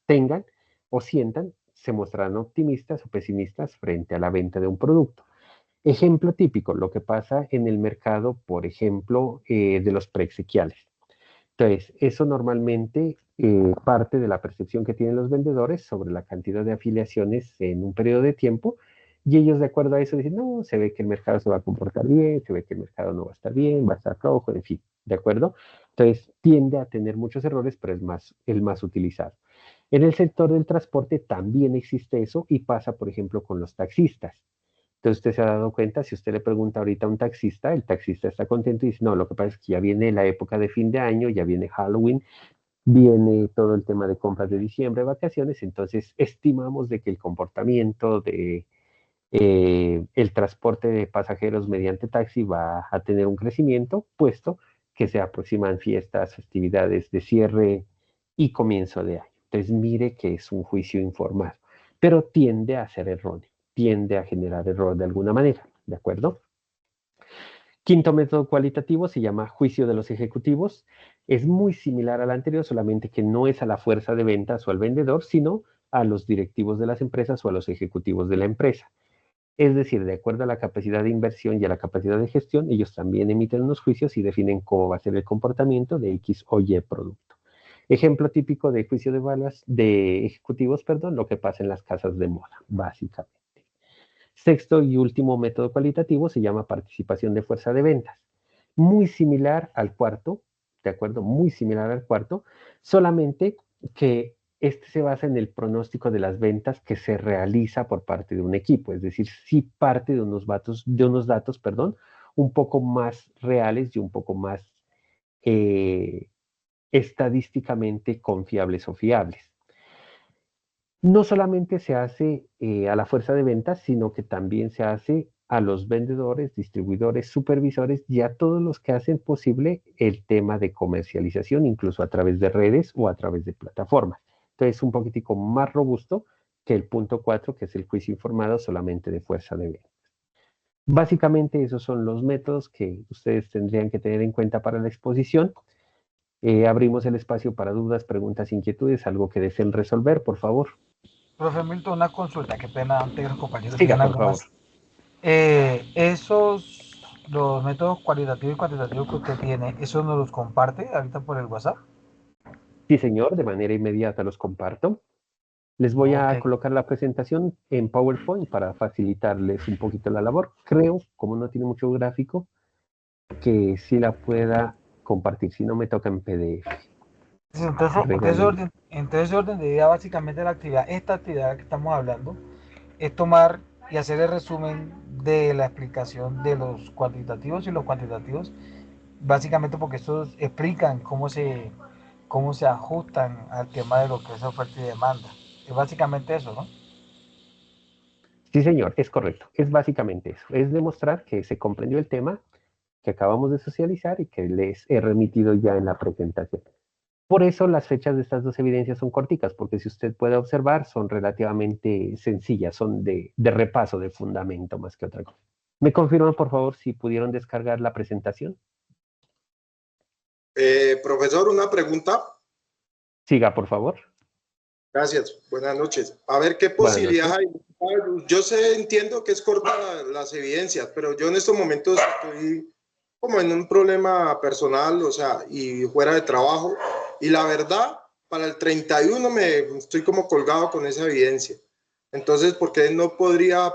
tengan o sientan, se mostrarán optimistas o pesimistas frente a la venta de un producto. Ejemplo típico, lo que pasa en el mercado, por ejemplo, de los preexequiales. Entonces, eso normalmente parte de la percepción que tienen los vendedores sobre la cantidad de afiliaciones en un periodo de tiempo, y ellos de acuerdo a eso dicen, no, se ve que el mercado se va a comportar bien, se ve que el mercado no va a estar bien, va a estar rojo, en fin, ¿de acuerdo? Entonces, tiende a tener muchos errores, pero es el más utilizado. En el sector del transporte también existe eso y pasa, por ejemplo, con los taxistas. Entonces usted se ha dado cuenta, si usted le pregunta ahorita a un taxista, el taxista está contento y dice, no, lo que pasa es que ya viene la época de fin de año, ya viene Halloween, viene todo el tema de compras de diciembre, vacaciones, entonces estimamos de que el comportamiento de el transporte de pasajeros mediante taxi va a tener un crecimiento, puesto que se aproximan fiestas, festividades de cierre y comienzo de año. Entonces mire que es un juicio informado, pero tiende a ser erróneo, tiende a generar error de alguna manera, ¿de acuerdo? Quinto método cualitativo se llama juicio de los ejecutivos. Es muy similar al anterior, solamente que no es a la fuerza de ventas o al vendedor, sino a los directivos de las empresas o a los ejecutivos de la empresa. Es decir, de acuerdo a la capacidad de inversión y a la capacidad de gestión, ellos también emiten unos juicios y definen cómo va a ser el comportamiento de X o Y producto. Ejemplo típico de juicio de ejecutivos, perdón, lo que pasa en las casas de moda, básicamente. Sexto y último método cualitativo se llama participación de fuerza de ventas. Muy similar al cuarto, ¿de acuerdo? Muy similar al cuarto, solamente que este se basa en el pronóstico de las ventas que se realiza por parte de un equipo, es decir, sí parte de unos datos, un poco más reales y un poco más estadísticamente confiables o fiables. No solamente se hace a la fuerza de ventas, sino que también se hace a los vendedores, distribuidores, supervisores y a todos los que hacen posible el tema de comercialización, incluso a través de redes o a través de plataformas. Entonces, es un poquitico más robusto que el punto 4, que es el quiz informado solamente de fuerza de ventas. Básicamente, esos son los métodos que ustedes tendrían que tener en cuenta para la exposición. Abrimos el espacio para dudas, preguntas, inquietudes, algo que deseen resolver, por favor. Profe Milton, una consulta, qué pena antes que los compañeros Siga, digan por algo favor. más. Los métodos cualitativos y cuantitativos que usted tiene, ¿esos nos los comparte ahorita por el WhatsApp? Sí, señor, de manera inmediata los comparto. Les voy a Ok. colocar la presentación en PowerPoint para facilitarles un poquito la labor. Creo, como no tiene mucho gráfico, que sí la pueda compartir, si no me toca en PDF. Sí, entonces, orden de idea, básicamente esta actividad que estamos hablando, es tomar y hacer el resumen de la explicación de los cuantitativos y los cuantitativos, básicamente porque estos explican cómo se ajustan al tema de lo que es oferta y demanda. Es básicamente eso, ¿no? Sí, señor, es correcto. Es básicamente eso. Es demostrar que se comprendió el tema que acabamos de socializar y que les he remitido ya en la presentación. Por eso las fechas de estas dos evidencias son corticas, porque si usted puede observar, son relativamente sencillas, son de repaso, de fundamento más que otra cosa. ¿Me confirman, por favor, si pudieron descargar la presentación? Profesor, una pregunta. Siga, por favor. Gracias, buenas noches. A ver, ¿qué Buenas posibilidades noches. hay? Yo entiendo que es corta las evidencias, pero yo en estos momentos estoy como en un problema personal, o sea, y fuera de trabajo. Y la verdad, para el 31 me estoy como colgado con esa evidencia. Entonces, ¿por qué no podría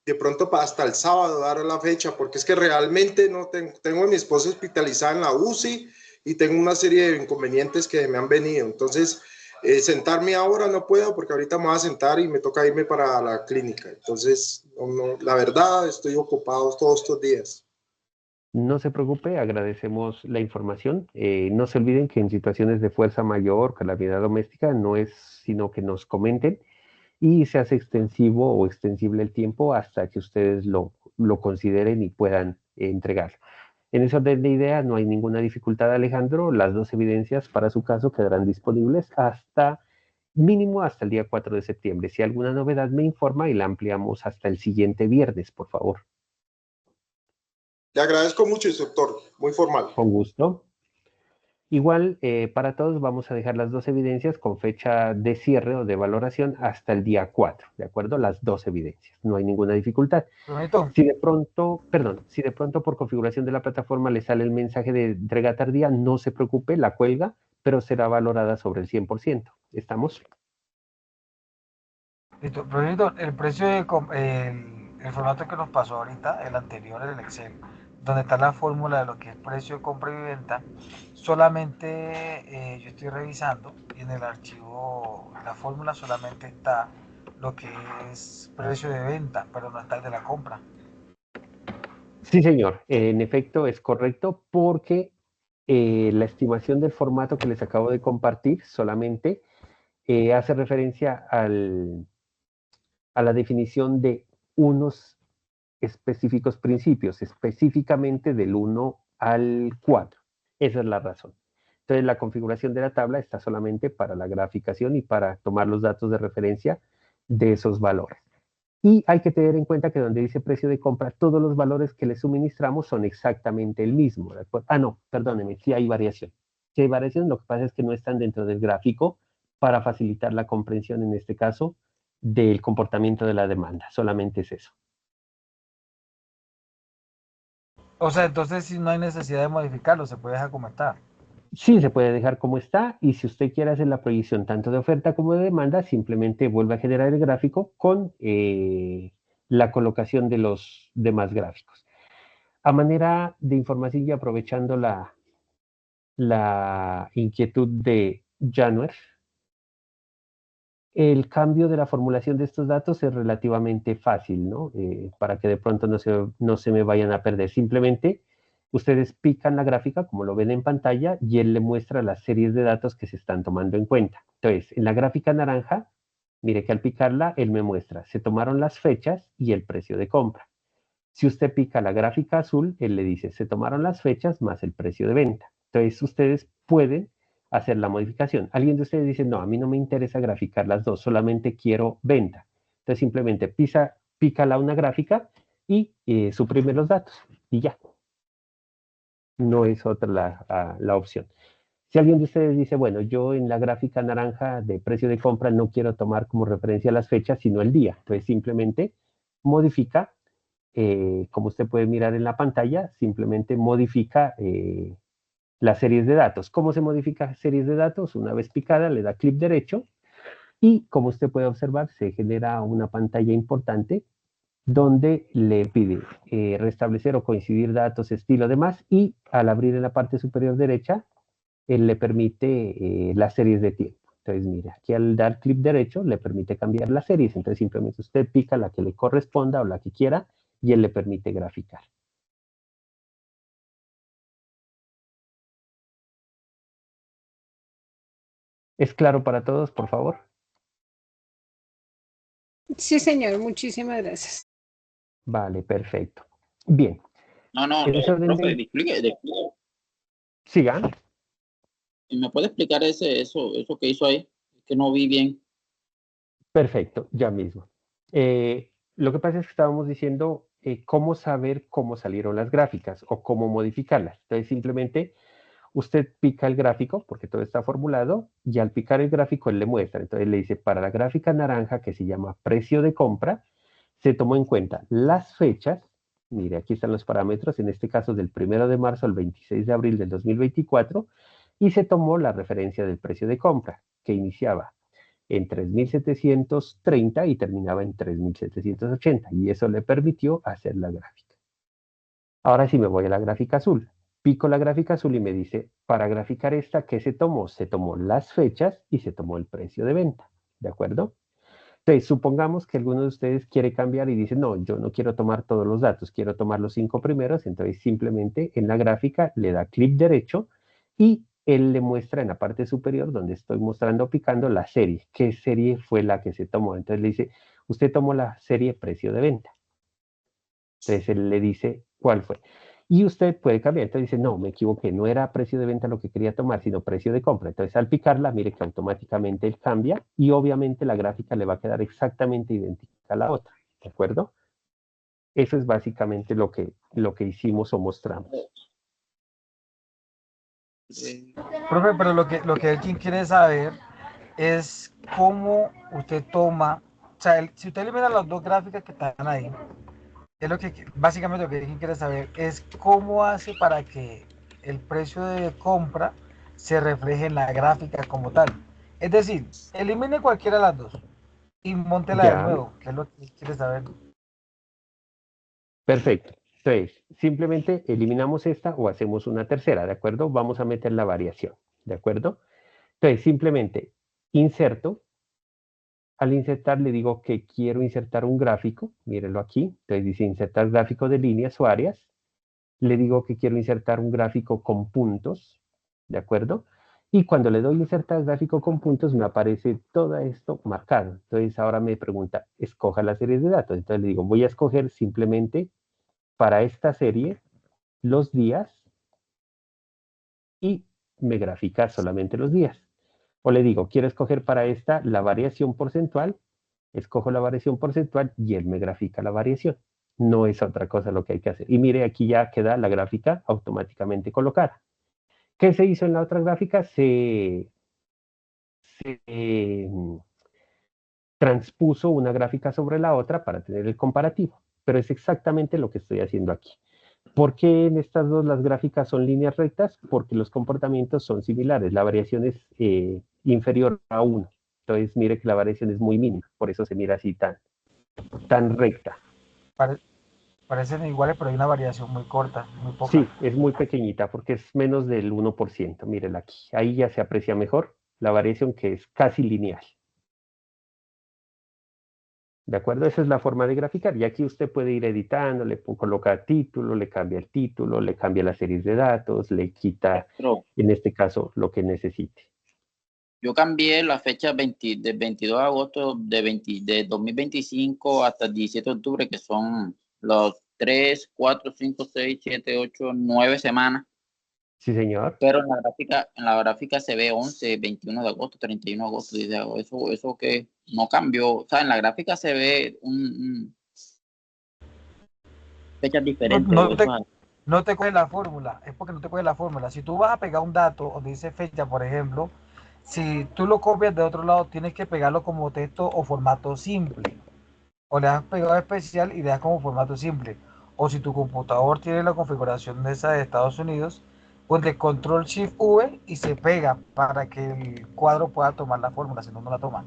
de pronto hasta el sábado dar la fecha? Porque es que realmente no tengo a mi esposa hospitalizada en la UCI y tengo una serie de inconvenientes que me han venido. Entonces, sentarme ahora no puedo porque ahorita me voy a sentar y me toca irme para la clínica. Entonces, la verdad, estoy ocupado todos estos días. No se preocupe, agradecemos la información. No se olviden que en situaciones de fuerza mayor, calamidad doméstica, no es sino que nos comenten y se hace extensivo o extensible el tiempo hasta que ustedes lo consideren y puedan entregar. En ese orden de ideas no hay ninguna dificultad, Alejandro. Las dos evidencias para su caso quedarán disponibles hasta mínimo hasta el día 4 de septiembre. Si alguna novedad me informa y la ampliamos hasta el siguiente viernes, por favor. Le agradezco mucho, instructor. Muy formal. Con gusto. Igual, para todos vamos a dejar las dos evidencias con fecha de cierre o de valoración hasta el día 4, ¿de acuerdo? Las dos evidencias, no hay ninguna dificultad. Bonito. Si de pronto por configuración de la plataforma le sale el mensaje de entrega tardía, no se preocupe, la cuelga, pero será valorada sobre el 100%. ¿Estamos? Listo. Profesor, el precio el formato que nos pasó ahorita, el anterior, el Excel, donde está la fórmula de lo que es precio, compra y venta, solamente yo estoy revisando y en el archivo, la fórmula solamente está lo que es precio de venta, pero no está el de la compra. Sí, señor. En efecto, es correcto porque la estimación del formato que les acabo de compartir solamente hace referencia a la definición de unos específicos principios, específicamente del 1 al 4. Esa es la razón. Entonces, la configuración de la tabla está solamente para la graficación y para tomar los datos de referencia de esos valores. Y hay que tener en cuenta que donde dice precio de compra, todos los valores que le suministramos son exactamente el mismo. ¿De acuerdo? Ah, no, perdóneme, sí hay variación. Sí hay variación, lo que pasa es que no están dentro del gráfico para facilitar la comprensión, en este caso, del comportamiento de la demanda. Solamente es eso. O sea, entonces si no hay necesidad de modificarlo, se puede dejar como está. Sí, se puede dejar como está y si usted quiere hacer la proyección tanto de oferta como de demanda, simplemente vuelve a generar el gráfico con la colocación de los demás gráficos. A manera de información y aprovechando la inquietud de Januer, el cambio de la formulación de estos datos es relativamente fácil, ¿no? Para que de pronto no se me vayan a perder. Simplemente Ustedes pican la gráfica, como lo ven en pantalla, y él le muestra las series de datos que se están tomando en cuenta. Entonces, en la gráfica naranja, mire que al picarla, él me muestra, se tomaron las fechas y el precio de compra. Si usted pica la gráfica azul, él le dice, se tomaron las fechas más el precio de venta. Entonces, ustedes pueden hacer la modificación. Alguien de ustedes dice, no, a mí no me interesa graficar las dos, solamente quiero venta. Entonces, simplemente pica una gráfica y suprime los datos y ya. No es otra la opción. Si alguien de ustedes dice, bueno, yo en la gráfica naranja de precio de compra no quiero tomar como referencia las fechas, sino el día. Entonces simplemente modifica, como usted puede mirar en la pantalla, simplemente modifica las series de datos. ¿Cómo se modifica series de datos? Una vez picada, le da clic derecho y como usted puede observar, se genera una pantalla importante donde le pide restablecer o coincidir datos, estilo, demás, y al abrir en la parte superior derecha, él le permite las series de tiempo. Entonces, mire, aquí al dar clic derecho le permite cambiar las series. Entonces, simplemente usted pica la que le corresponda o la que quiera y él le permite graficar. ¿Es claro para todos, por favor? Sí, señor, muchísimas gracias. Vale, perfecto. Bien. No, no, En ese orden profe, de... explique. Sigan. ¿Y me puede explicar eso que hizo ahí? Que no vi bien. Perfecto, ya mismo. Lo que pasa es que estábamos diciendo cómo saber cómo salieron las gráficas o cómo modificarlas. Entonces, simplemente usted pica el gráfico, porque todo está formulado, y al picar el gráfico él le muestra. Entonces le dice, para la gráfica naranja, que se llama precio de compra, se tomó en cuenta las fechas. Mire, aquí están los parámetros, en este caso del 1 de marzo al 26 de abril del 2024, y se tomó la referencia del precio de compra, que iniciaba en 3.730 y terminaba en 3.780, y eso le permitió hacer la gráfica. Ahora sí me voy a la gráfica azul. Pico la gráfica azul y me dice, para graficar esta, ¿qué se tomó? Se tomó las fechas y se tomó el precio de venta, ¿de acuerdo? Entonces, supongamos que alguno de ustedes quiere cambiar y dice, no, yo no quiero tomar todos los datos, quiero tomar los 5 primeros, entonces simplemente en la gráfica le da clic derecho y él le muestra en la parte superior donde estoy mostrando picando la serie, qué serie fue la que se tomó. Entonces le dice, usted tomó la serie precio de venta. Entonces él le dice cuál fue. Y usted puede cambiar. Entonces dice, no, me equivoqué, no era precio de venta lo que quería tomar, sino precio de compra. Entonces al picarla, mire que automáticamente él cambia y obviamente la gráfica le va a quedar exactamente idéntica a la otra. ¿De acuerdo? Eso es básicamente lo que hicimos o mostramos. Profe, pero lo que alguien quiere saber es cómo usted toma, o sea, si usted elimina las dos gráficas que están ahí, es básicamente lo que alguien quiere saber es cómo hace para que el precio de compra se refleje en la gráfica como tal. Es decir, elimine cualquiera de las dos y móntela de Ya, nuevo, que es lo que quiere saber. perfecto. Entonces, simplemente eliminamos esta o hacemos una tercera, ¿de acuerdo? Vamos a meter la variación, ¿de acuerdo? Entonces, simplemente inserto. Al insertar le digo que quiero insertar un gráfico, mírenlo aquí, entonces dice insertar gráfico de líneas o áreas, le digo que quiero insertar un gráfico con puntos, ¿de acuerdo? Y cuando le doy insertar gráfico con puntos me aparece todo esto marcado, entonces ahora me pregunta, escoja la serie de datos, entonces le digo, voy a escoger simplemente para esta serie los días y me grafica solamente los días. O le digo, quiero escoger para esta la variación porcentual, escojo la variación porcentual y él me grafica la variación. No es otra cosa lo que hay que hacer. Y mire, aquí ya queda la gráfica automáticamente colocada. ¿Qué se hizo en la otra gráfica? Se transpuso una gráfica sobre la otra para tener el comparativo. Pero es exactamente lo que estoy haciendo aquí. ¿Por qué en estas dos las gráficas son líneas rectas? Porque los comportamientos son similares. La variación es inferior a 1. Entonces, mire que la variación es muy mínima. Por eso se mira así tan recta. Parecen iguales, pero hay una variación muy corta, muy poca. Sí, es muy pequeñita porque es menos del 1%. Mírenla aquí. Ahí ya se aprecia mejor la variación que es casi lineal. ¿De acuerdo? Esa es la forma de graficar. Y aquí usted puede ir editando, le coloca título, le cambia el título, le cambia las series de datos, le quita, Pero en este caso, lo que necesite. yo cambié la fecha del 22 de agosto de 2025 hasta el 17 de octubre, que son los 3, 4, 5, 6, 7, 8, 9 semanas. Sí, señor. Pero en la gráfica se ve 11, 21 de agosto, 31 de agosto, 10 de agosto. Eso que no cambió. O sea, en la gráfica se ve fechas diferentes. No te coge la fórmula, es porque no te coge la fórmula. Si tú vas a pegar un dato donde dice fecha, por ejemplo, si tú lo copias de otro lado, tienes que pegarlo como texto o formato simple. O le das pegado especial y le das como formato simple. O si tu computador tiene la configuración de esa de Estados Unidos, pues de Control Shift V y se pega para que el cuadro pueda tomar la fórmula, si no, no la toma.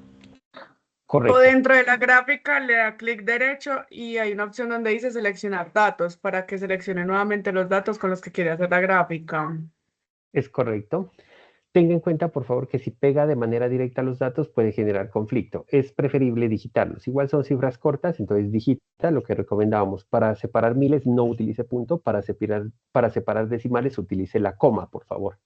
O Correcto. dentro de la gráfica le da clic derecho y hay una opción donde dice seleccionar datos para que seleccione nuevamente los datos con los que quiere hacer la gráfica. Es correcto. Tenga en cuenta, por favor, que si pega de manera directa los datos puede generar conflicto. Es preferible digitarlos. Igual son cifras cortas, entonces digita lo que recomendábamos. Para separar miles no utilice punto, para separar decimales utilice la coma, por favor.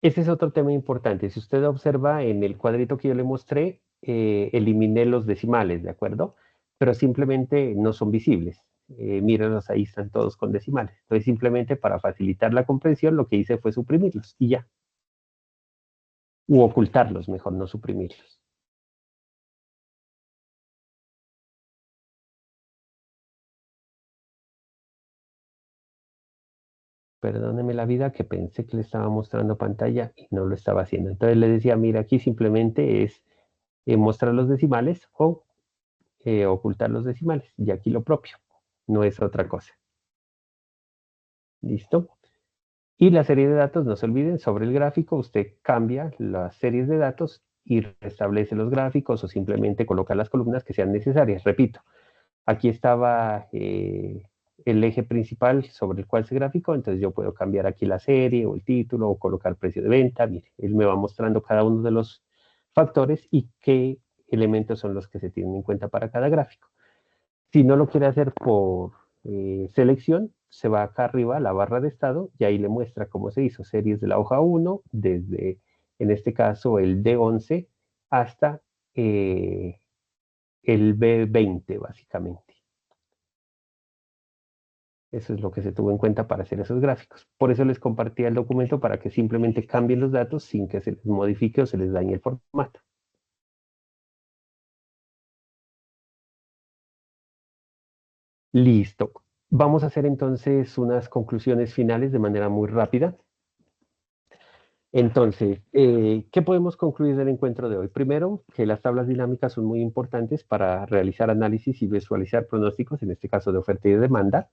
Ese es otro tema importante. Si usted observa en el cuadrito que yo le mostré, eliminé los decimales, ¿de acuerdo? Pero simplemente no son visibles. Mírenlos, ahí están todos con decimales. Entonces, simplemente para facilitar la comprensión, lo que hice fue suprimirlos y ya. U ocultarlos, mejor, no suprimirlos. Perdóneme la vida, que pensé que le estaba mostrando pantalla y no lo estaba haciendo. Entonces le decía, mira, aquí simplemente es mostrar los decimales o ocultar los decimales. Y aquí lo propio, no es otra cosa. ¿Listo? Y la serie de datos, no se olviden, sobre el gráfico usted cambia las series de datos y restablece los gráficos o simplemente coloca las columnas que sean necesarias. Repito, aquí estaba el eje principal sobre el cual se graficó, entonces yo puedo cambiar aquí la serie o el título o colocar precio de venta. Mire, él me va mostrando cada uno de los factores y qué elementos son los que se tienen en cuenta para cada gráfico. Si no lo quiere hacer por selección, se va acá arriba a la barra de estado y ahí le muestra cómo se hizo series de la hoja 1, desde, en este caso, el D11 hasta el B20, básicamente. Eso es lo que se tuvo en cuenta para hacer esos gráficos. Por eso les compartía el documento para que simplemente cambien los datos sin que se les modifique o se les dañe el formato. Listo. Vamos a hacer entonces unas conclusiones finales de manera muy rápida. Entonces, ¿qué podemos concluir del encuentro de hoy? Primero, que las tablas dinámicas son muy importantes para realizar análisis y visualizar pronósticos, en este caso de oferta y de demanda.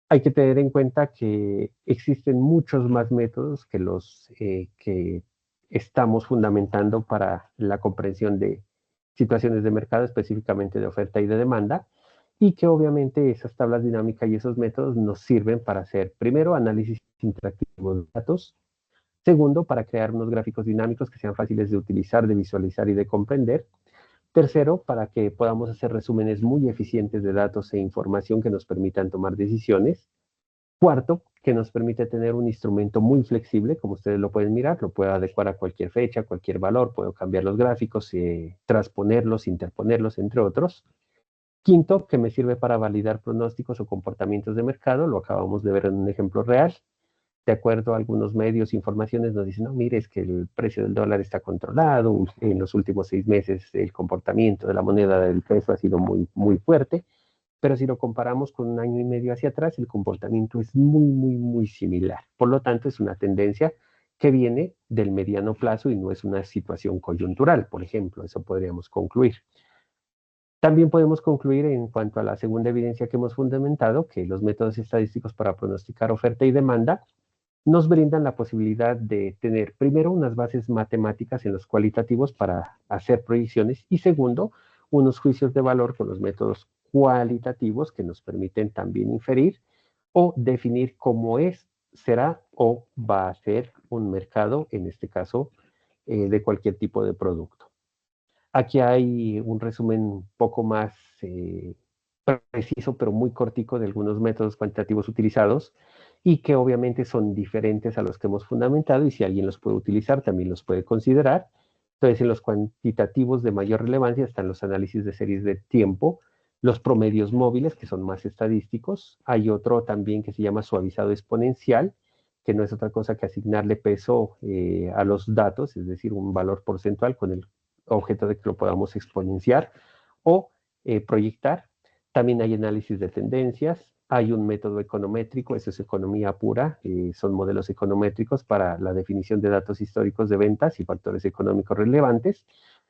Hay que tener en cuenta que existen muchos más métodos que los que estamos fundamentando para la comprensión de situaciones de mercado, específicamente de oferta y de demanda, y que obviamente esas tablas dinámicas y esos métodos nos sirven para hacer, primero, análisis interactivo de datos, segundo, para crear unos gráficos dinámicos que sean fáciles de utilizar, de visualizar y de comprender, tercero, para que podamos hacer resúmenes muy eficientes de datos e información que nos permitan tomar decisiones, cuarto, que nos permite tener un instrumento muy flexible, como ustedes lo pueden mirar, lo puedo adecuar a cualquier fecha, cualquier valor, puedo cambiar los gráficos, transponerlos, interponerlos, entre otros. Quinto, que me sirve para validar pronósticos o comportamientos de mercado, lo acabamos de ver en un ejemplo real. De acuerdo a algunos medios, informaciones nos dicen, no, mire, es que el precio del dólar está controlado, en los últimos 6 meses el comportamiento de la moneda del peso ha sido muy, muy fuerte, pero si lo comparamos con un año y medio hacia atrás, el comportamiento es muy, muy, muy similar. Por lo tanto, es una tendencia que viene del mediano plazo y no es una situación coyuntural, por ejemplo, eso podríamos concluir. También podemos concluir en cuanto a la segunda evidencia que hemos fundamentado, que los métodos estadísticos para pronosticar oferta y demanda nos brindan la posibilidad de tener, primero, unas bases matemáticas en los cualitativos para hacer proyecciones y segundo, unos juicios de valor con los métodos cualitativos que nos permiten también inferir o definir cómo es será o va a ser un mercado, en este caso, de cualquier tipo de producto. Aquí hay un resumen un poco más preciso, pero muy cortico, de algunos métodos cuantitativos utilizados y que obviamente son diferentes a los que hemos fundamentado, y si alguien los puede utilizar, también los puede considerar. Entonces, en los cuantitativos de mayor relevancia están los análisis de series de tiempo, los promedios móviles, que son más estadísticos. Hay otro también que se llama suavizado exponencial, que no es otra cosa que asignarle peso a los datos, es decir, un valor porcentual con el objeto de que lo podamos exponenciar o proyectar. También hay análisis de tendencias, hay un método econométrico, eso es economía pura, son modelos econométricos para la definición de datos históricos de ventas y factores económicos relevantes,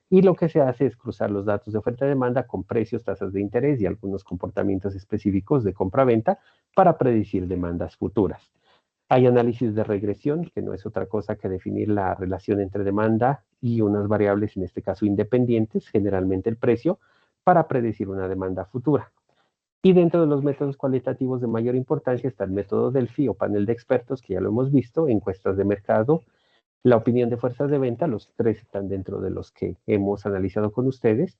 y lo que se hace es cruzar los datos de oferta y demanda con precios, tasas de interés y algunos comportamientos específicos de compra-venta para predecir demandas futuras. Hay análisis de regresión, que no es otra cosa que definir la relación entre demanda y unas variables, en este caso independientes, generalmente el precio, para predecir una demanda futura. Y dentro de los métodos cualitativos de mayor importancia está el método Delphi o panel de expertos, que ya lo hemos visto, encuestas de mercado, la opinión de fuerzas de venta, los tres están dentro de los que hemos analizado con ustedes.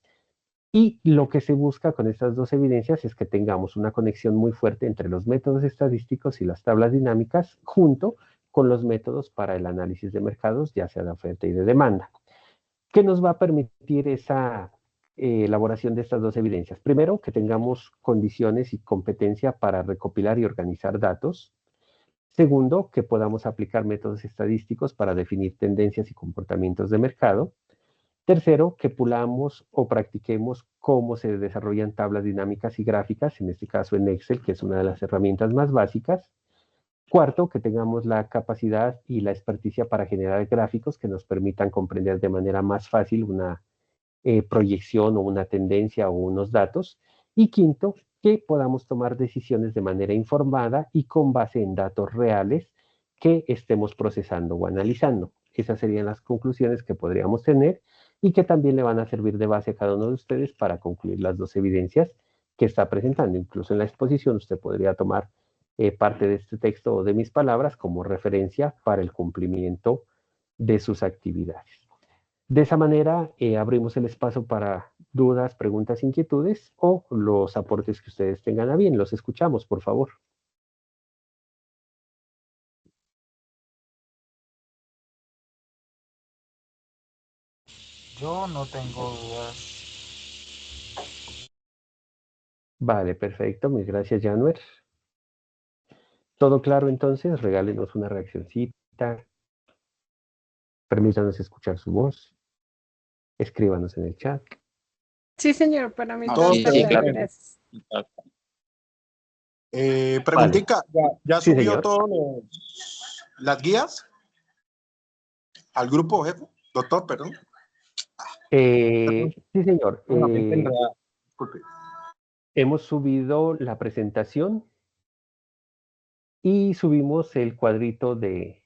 Y lo que se busca con estas dos evidencias es que tengamos una conexión muy fuerte entre los métodos estadísticos y las tablas dinámicas, junto con los métodos para el análisis de mercados, ya sea de oferta y de demanda. ¿Qué nos va a permitir esa elaboración de estas dos evidencias? Primero, que tengamos condiciones y competencia para recopilar y organizar datos. Segundo, que podamos aplicar métodos estadísticos para definir tendencias y comportamientos de mercado. Tercero, que pulamos o practiquemos cómo se desarrollan tablas dinámicas y gráficas, en este caso en Excel, que es una de las herramientas más básicas. Cuarto, que tengamos la capacidad y la experticia para generar gráficos que nos permitan comprender de manera más fácil una proyección o una tendencia o unos datos. Y quinto, que podamos tomar decisiones de manera informada y con base en datos reales que estemos procesando o analizando. Esas serían las conclusiones que podríamos tener y que también le van a servir de base a cada uno de ustedes para concluir las dos evidencias que está presentando. Incluso en la exposición usted podría tomar parte de este texto o de mis palabras como referencia para el cumplimiento de sus actividades. De esa manera abrimos el espacio para dudas, preguntas, inquietudes o los aportes que ustedes tengan a bien. Los escuchamos, por favor. Yo no tengo dudas. Vale, perfecto. Mil gracias, Januer. ¿Todo claro entonces? Regálenos una reaccioncita. Permítanos escuchar su voz. Escríbanos en el chat. Sí, señor, para mí No, todo sí, está sí, claro, claro. gracias. Preguntica, ¿ya Sí, subió señor. todas las guías al grupo, jefe? Doctor, perdón. Sí, señor. Una mente enredada. Disculpe. Hemos subido la presentación y subimos el cuadrito de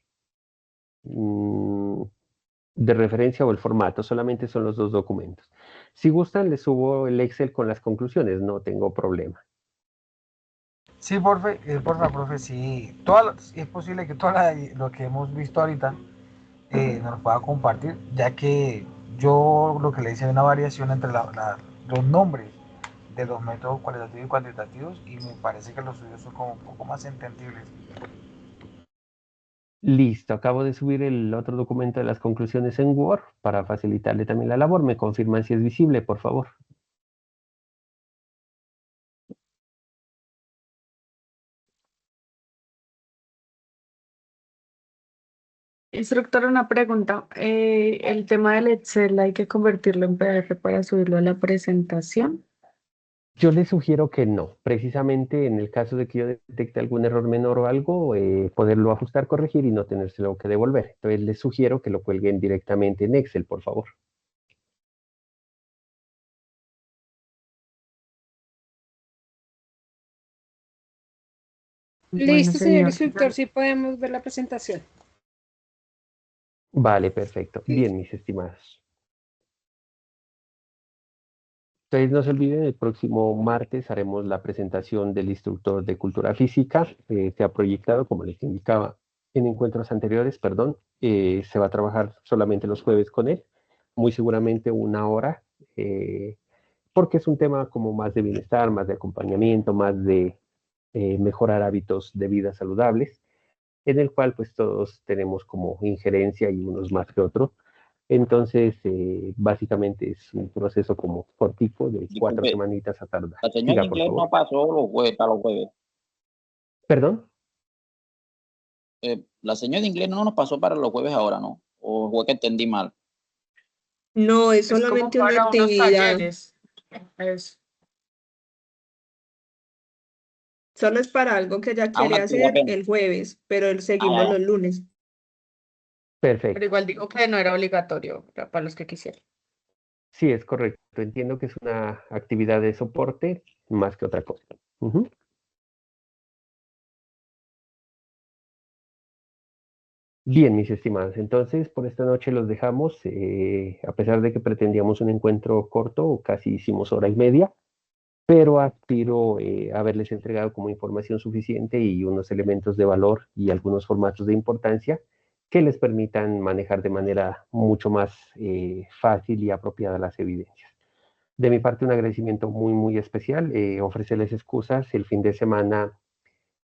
referencia o el formato. Solamente son los dos documentos. Si gustan, les subo el Excel con las conclusiones. No tengo problema. Sí, porfa, profe, sí. Es posible que todo lo que hemos visto ahorita nos lo pueda compartir, ya que yo lo que le hice es una variación entre los nombres de los métodos cualitativos y cuantitativos, y me parece que los suyos son como un poco más entendibles. Listo, acabo de subir el otro documento de las conclusiones en Word para facilitarle también la labor. Me confirman si es visible, por favor. Instructor, una pregunta. El tema del Excel hay que convertirlo en PDF para subirlo a la presentación. Yo les sugiero que no, precisamente en el caso de que yo detecte algún error menor o algo, poderlo ajustar, corregir y no tenérselo que devolver. Entonces les sugiero que lo cuelguen directamente en Excel, por favor. Bueno, Listo, señor señor. instructor, sí podemos ver la presentación. Vale, perfecto. Bien, mis estimados. Entonces no se olviden, el próximo martes haremos la presentación del instructor de cultura física. Se ha proyectado, como les indicaba en encuentros anteriores, perdón, se va a trabajar solamente los jueves con él, muy seguramente 1 hora, porque es un tema como más de bienestar, más de acompañamiento, más de mejorar hábitos de vida saludables, en el cual pues todos tenemos como injerencia y unos más que otros. Entonces, básicamente es un proceso como cortico de 4 Disculpe, semanitas a tardar. la señora de Siga, por inglés no favor. pasó los jueves, para los jueves. ¿Perdón? La señora de inglés no nos pasó para los jueves ahora, ¿no? ¿O fue que entendí mal? No, es Es como solamente una para unos actividad. talleres. Es, Solo es para algo que ella Ah, una quiere actividad hacer apenas. el jueves, pero Ah, seguimos ya, los ya. lunes. pero Perfecto. igual digo que no era obligatorio para los que quisieran. Sí, es correcto. Entiendo que es una actividad de soporte más que otra cosa. Ujú. Bien, mis estimados, entonces por esta noche los dejamos, a pesar de que pretendíamos un encuentro corto, casi hicimos 1 hora y media, pero aspiro haberles entregado como información suficiente y unos elementos de valor y algunos formatos de importancia que les permitan manejar de manera mucho más fácil y apropiada las evidencias. De mi parte, un agradecimiento muy, muy especial, ofrecerles excusas. El fin de semana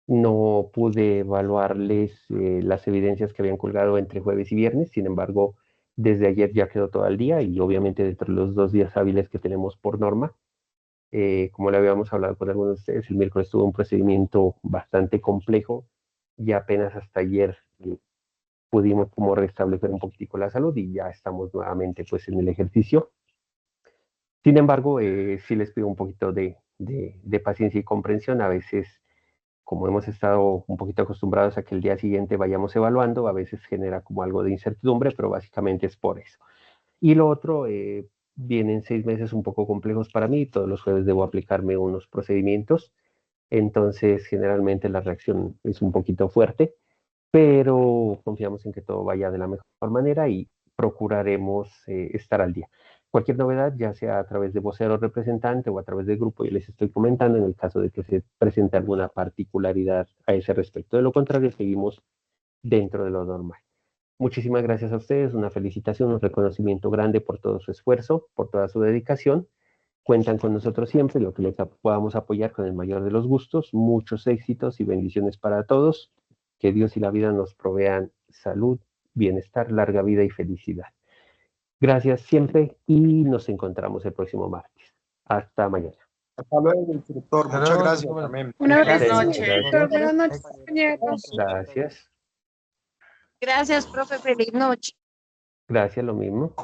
no pude evaluarles las evidencias que habían colgado entre jueves y viernes, sin embargo, desde ayer ya quedó todo el día y obviamente dentro de los 2 días hábiles que tenemos por norma, como le habíamos hablado con algunos de ustedes, el miércoles tuvo un procedimiento bastante complejo y apenas hasta ayer pudimos como restablecer un poquitico la salud y ya estamos nuevamente pues en el ejercicio. Sin embargo, sí les pido un poquito de paciencia y comprensión. A veces, como hemos estado un poquito acostumbrados a que el día siguiente vayamos evaluando, a veces genera como algo de incertidumbre, pero básicamente es por eso. Y lo otro, vienen 6 meses un poco complejos para mí. Todos los jueves debo aplicarme unos procedimientos. Entonces, generalmente la reacción es un poquito fuerte, pero confiamos en que todo vaya de la mejor manera y procuraremos estar al día. Cualquier novedad, ya sea a través de vocero representante o a través del grupo, yo les estoy comentando en el caso de que se presente alguna particularidad a ese respecto. De lo contrario, seguimos dentro de lo normal. Muchísimas gracias a ustedes, una felicitación, un reconocimiento grande por todo su esfuerzo, por toda su dedicación. Cuentan con nosotros siempre, lo que les podamos apoyar con el mayor de los gustos. Muchos éxitos y bendiciones para todos. Que Dios y la vida nos provean salud, bienestar, larga vida y felicidad. Gracias siempre y nos encontramos el próximo martes. Hasta mañana. Hasta luego, instructor. Hasta Muchas luego, gracias disculpe. también. Una Buenas vez, Ustedes, noches. doctor, gracias. buenas noches, compañeros. Gracias. Gracias, profe. Feliz noche. Gracias, lo mismo.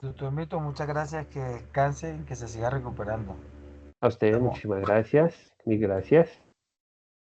Doctor Mito, muchas gracias, que descanse y que se siga recuperando. A ustedes, Estamos- muchísimas gracias. Mil gracias.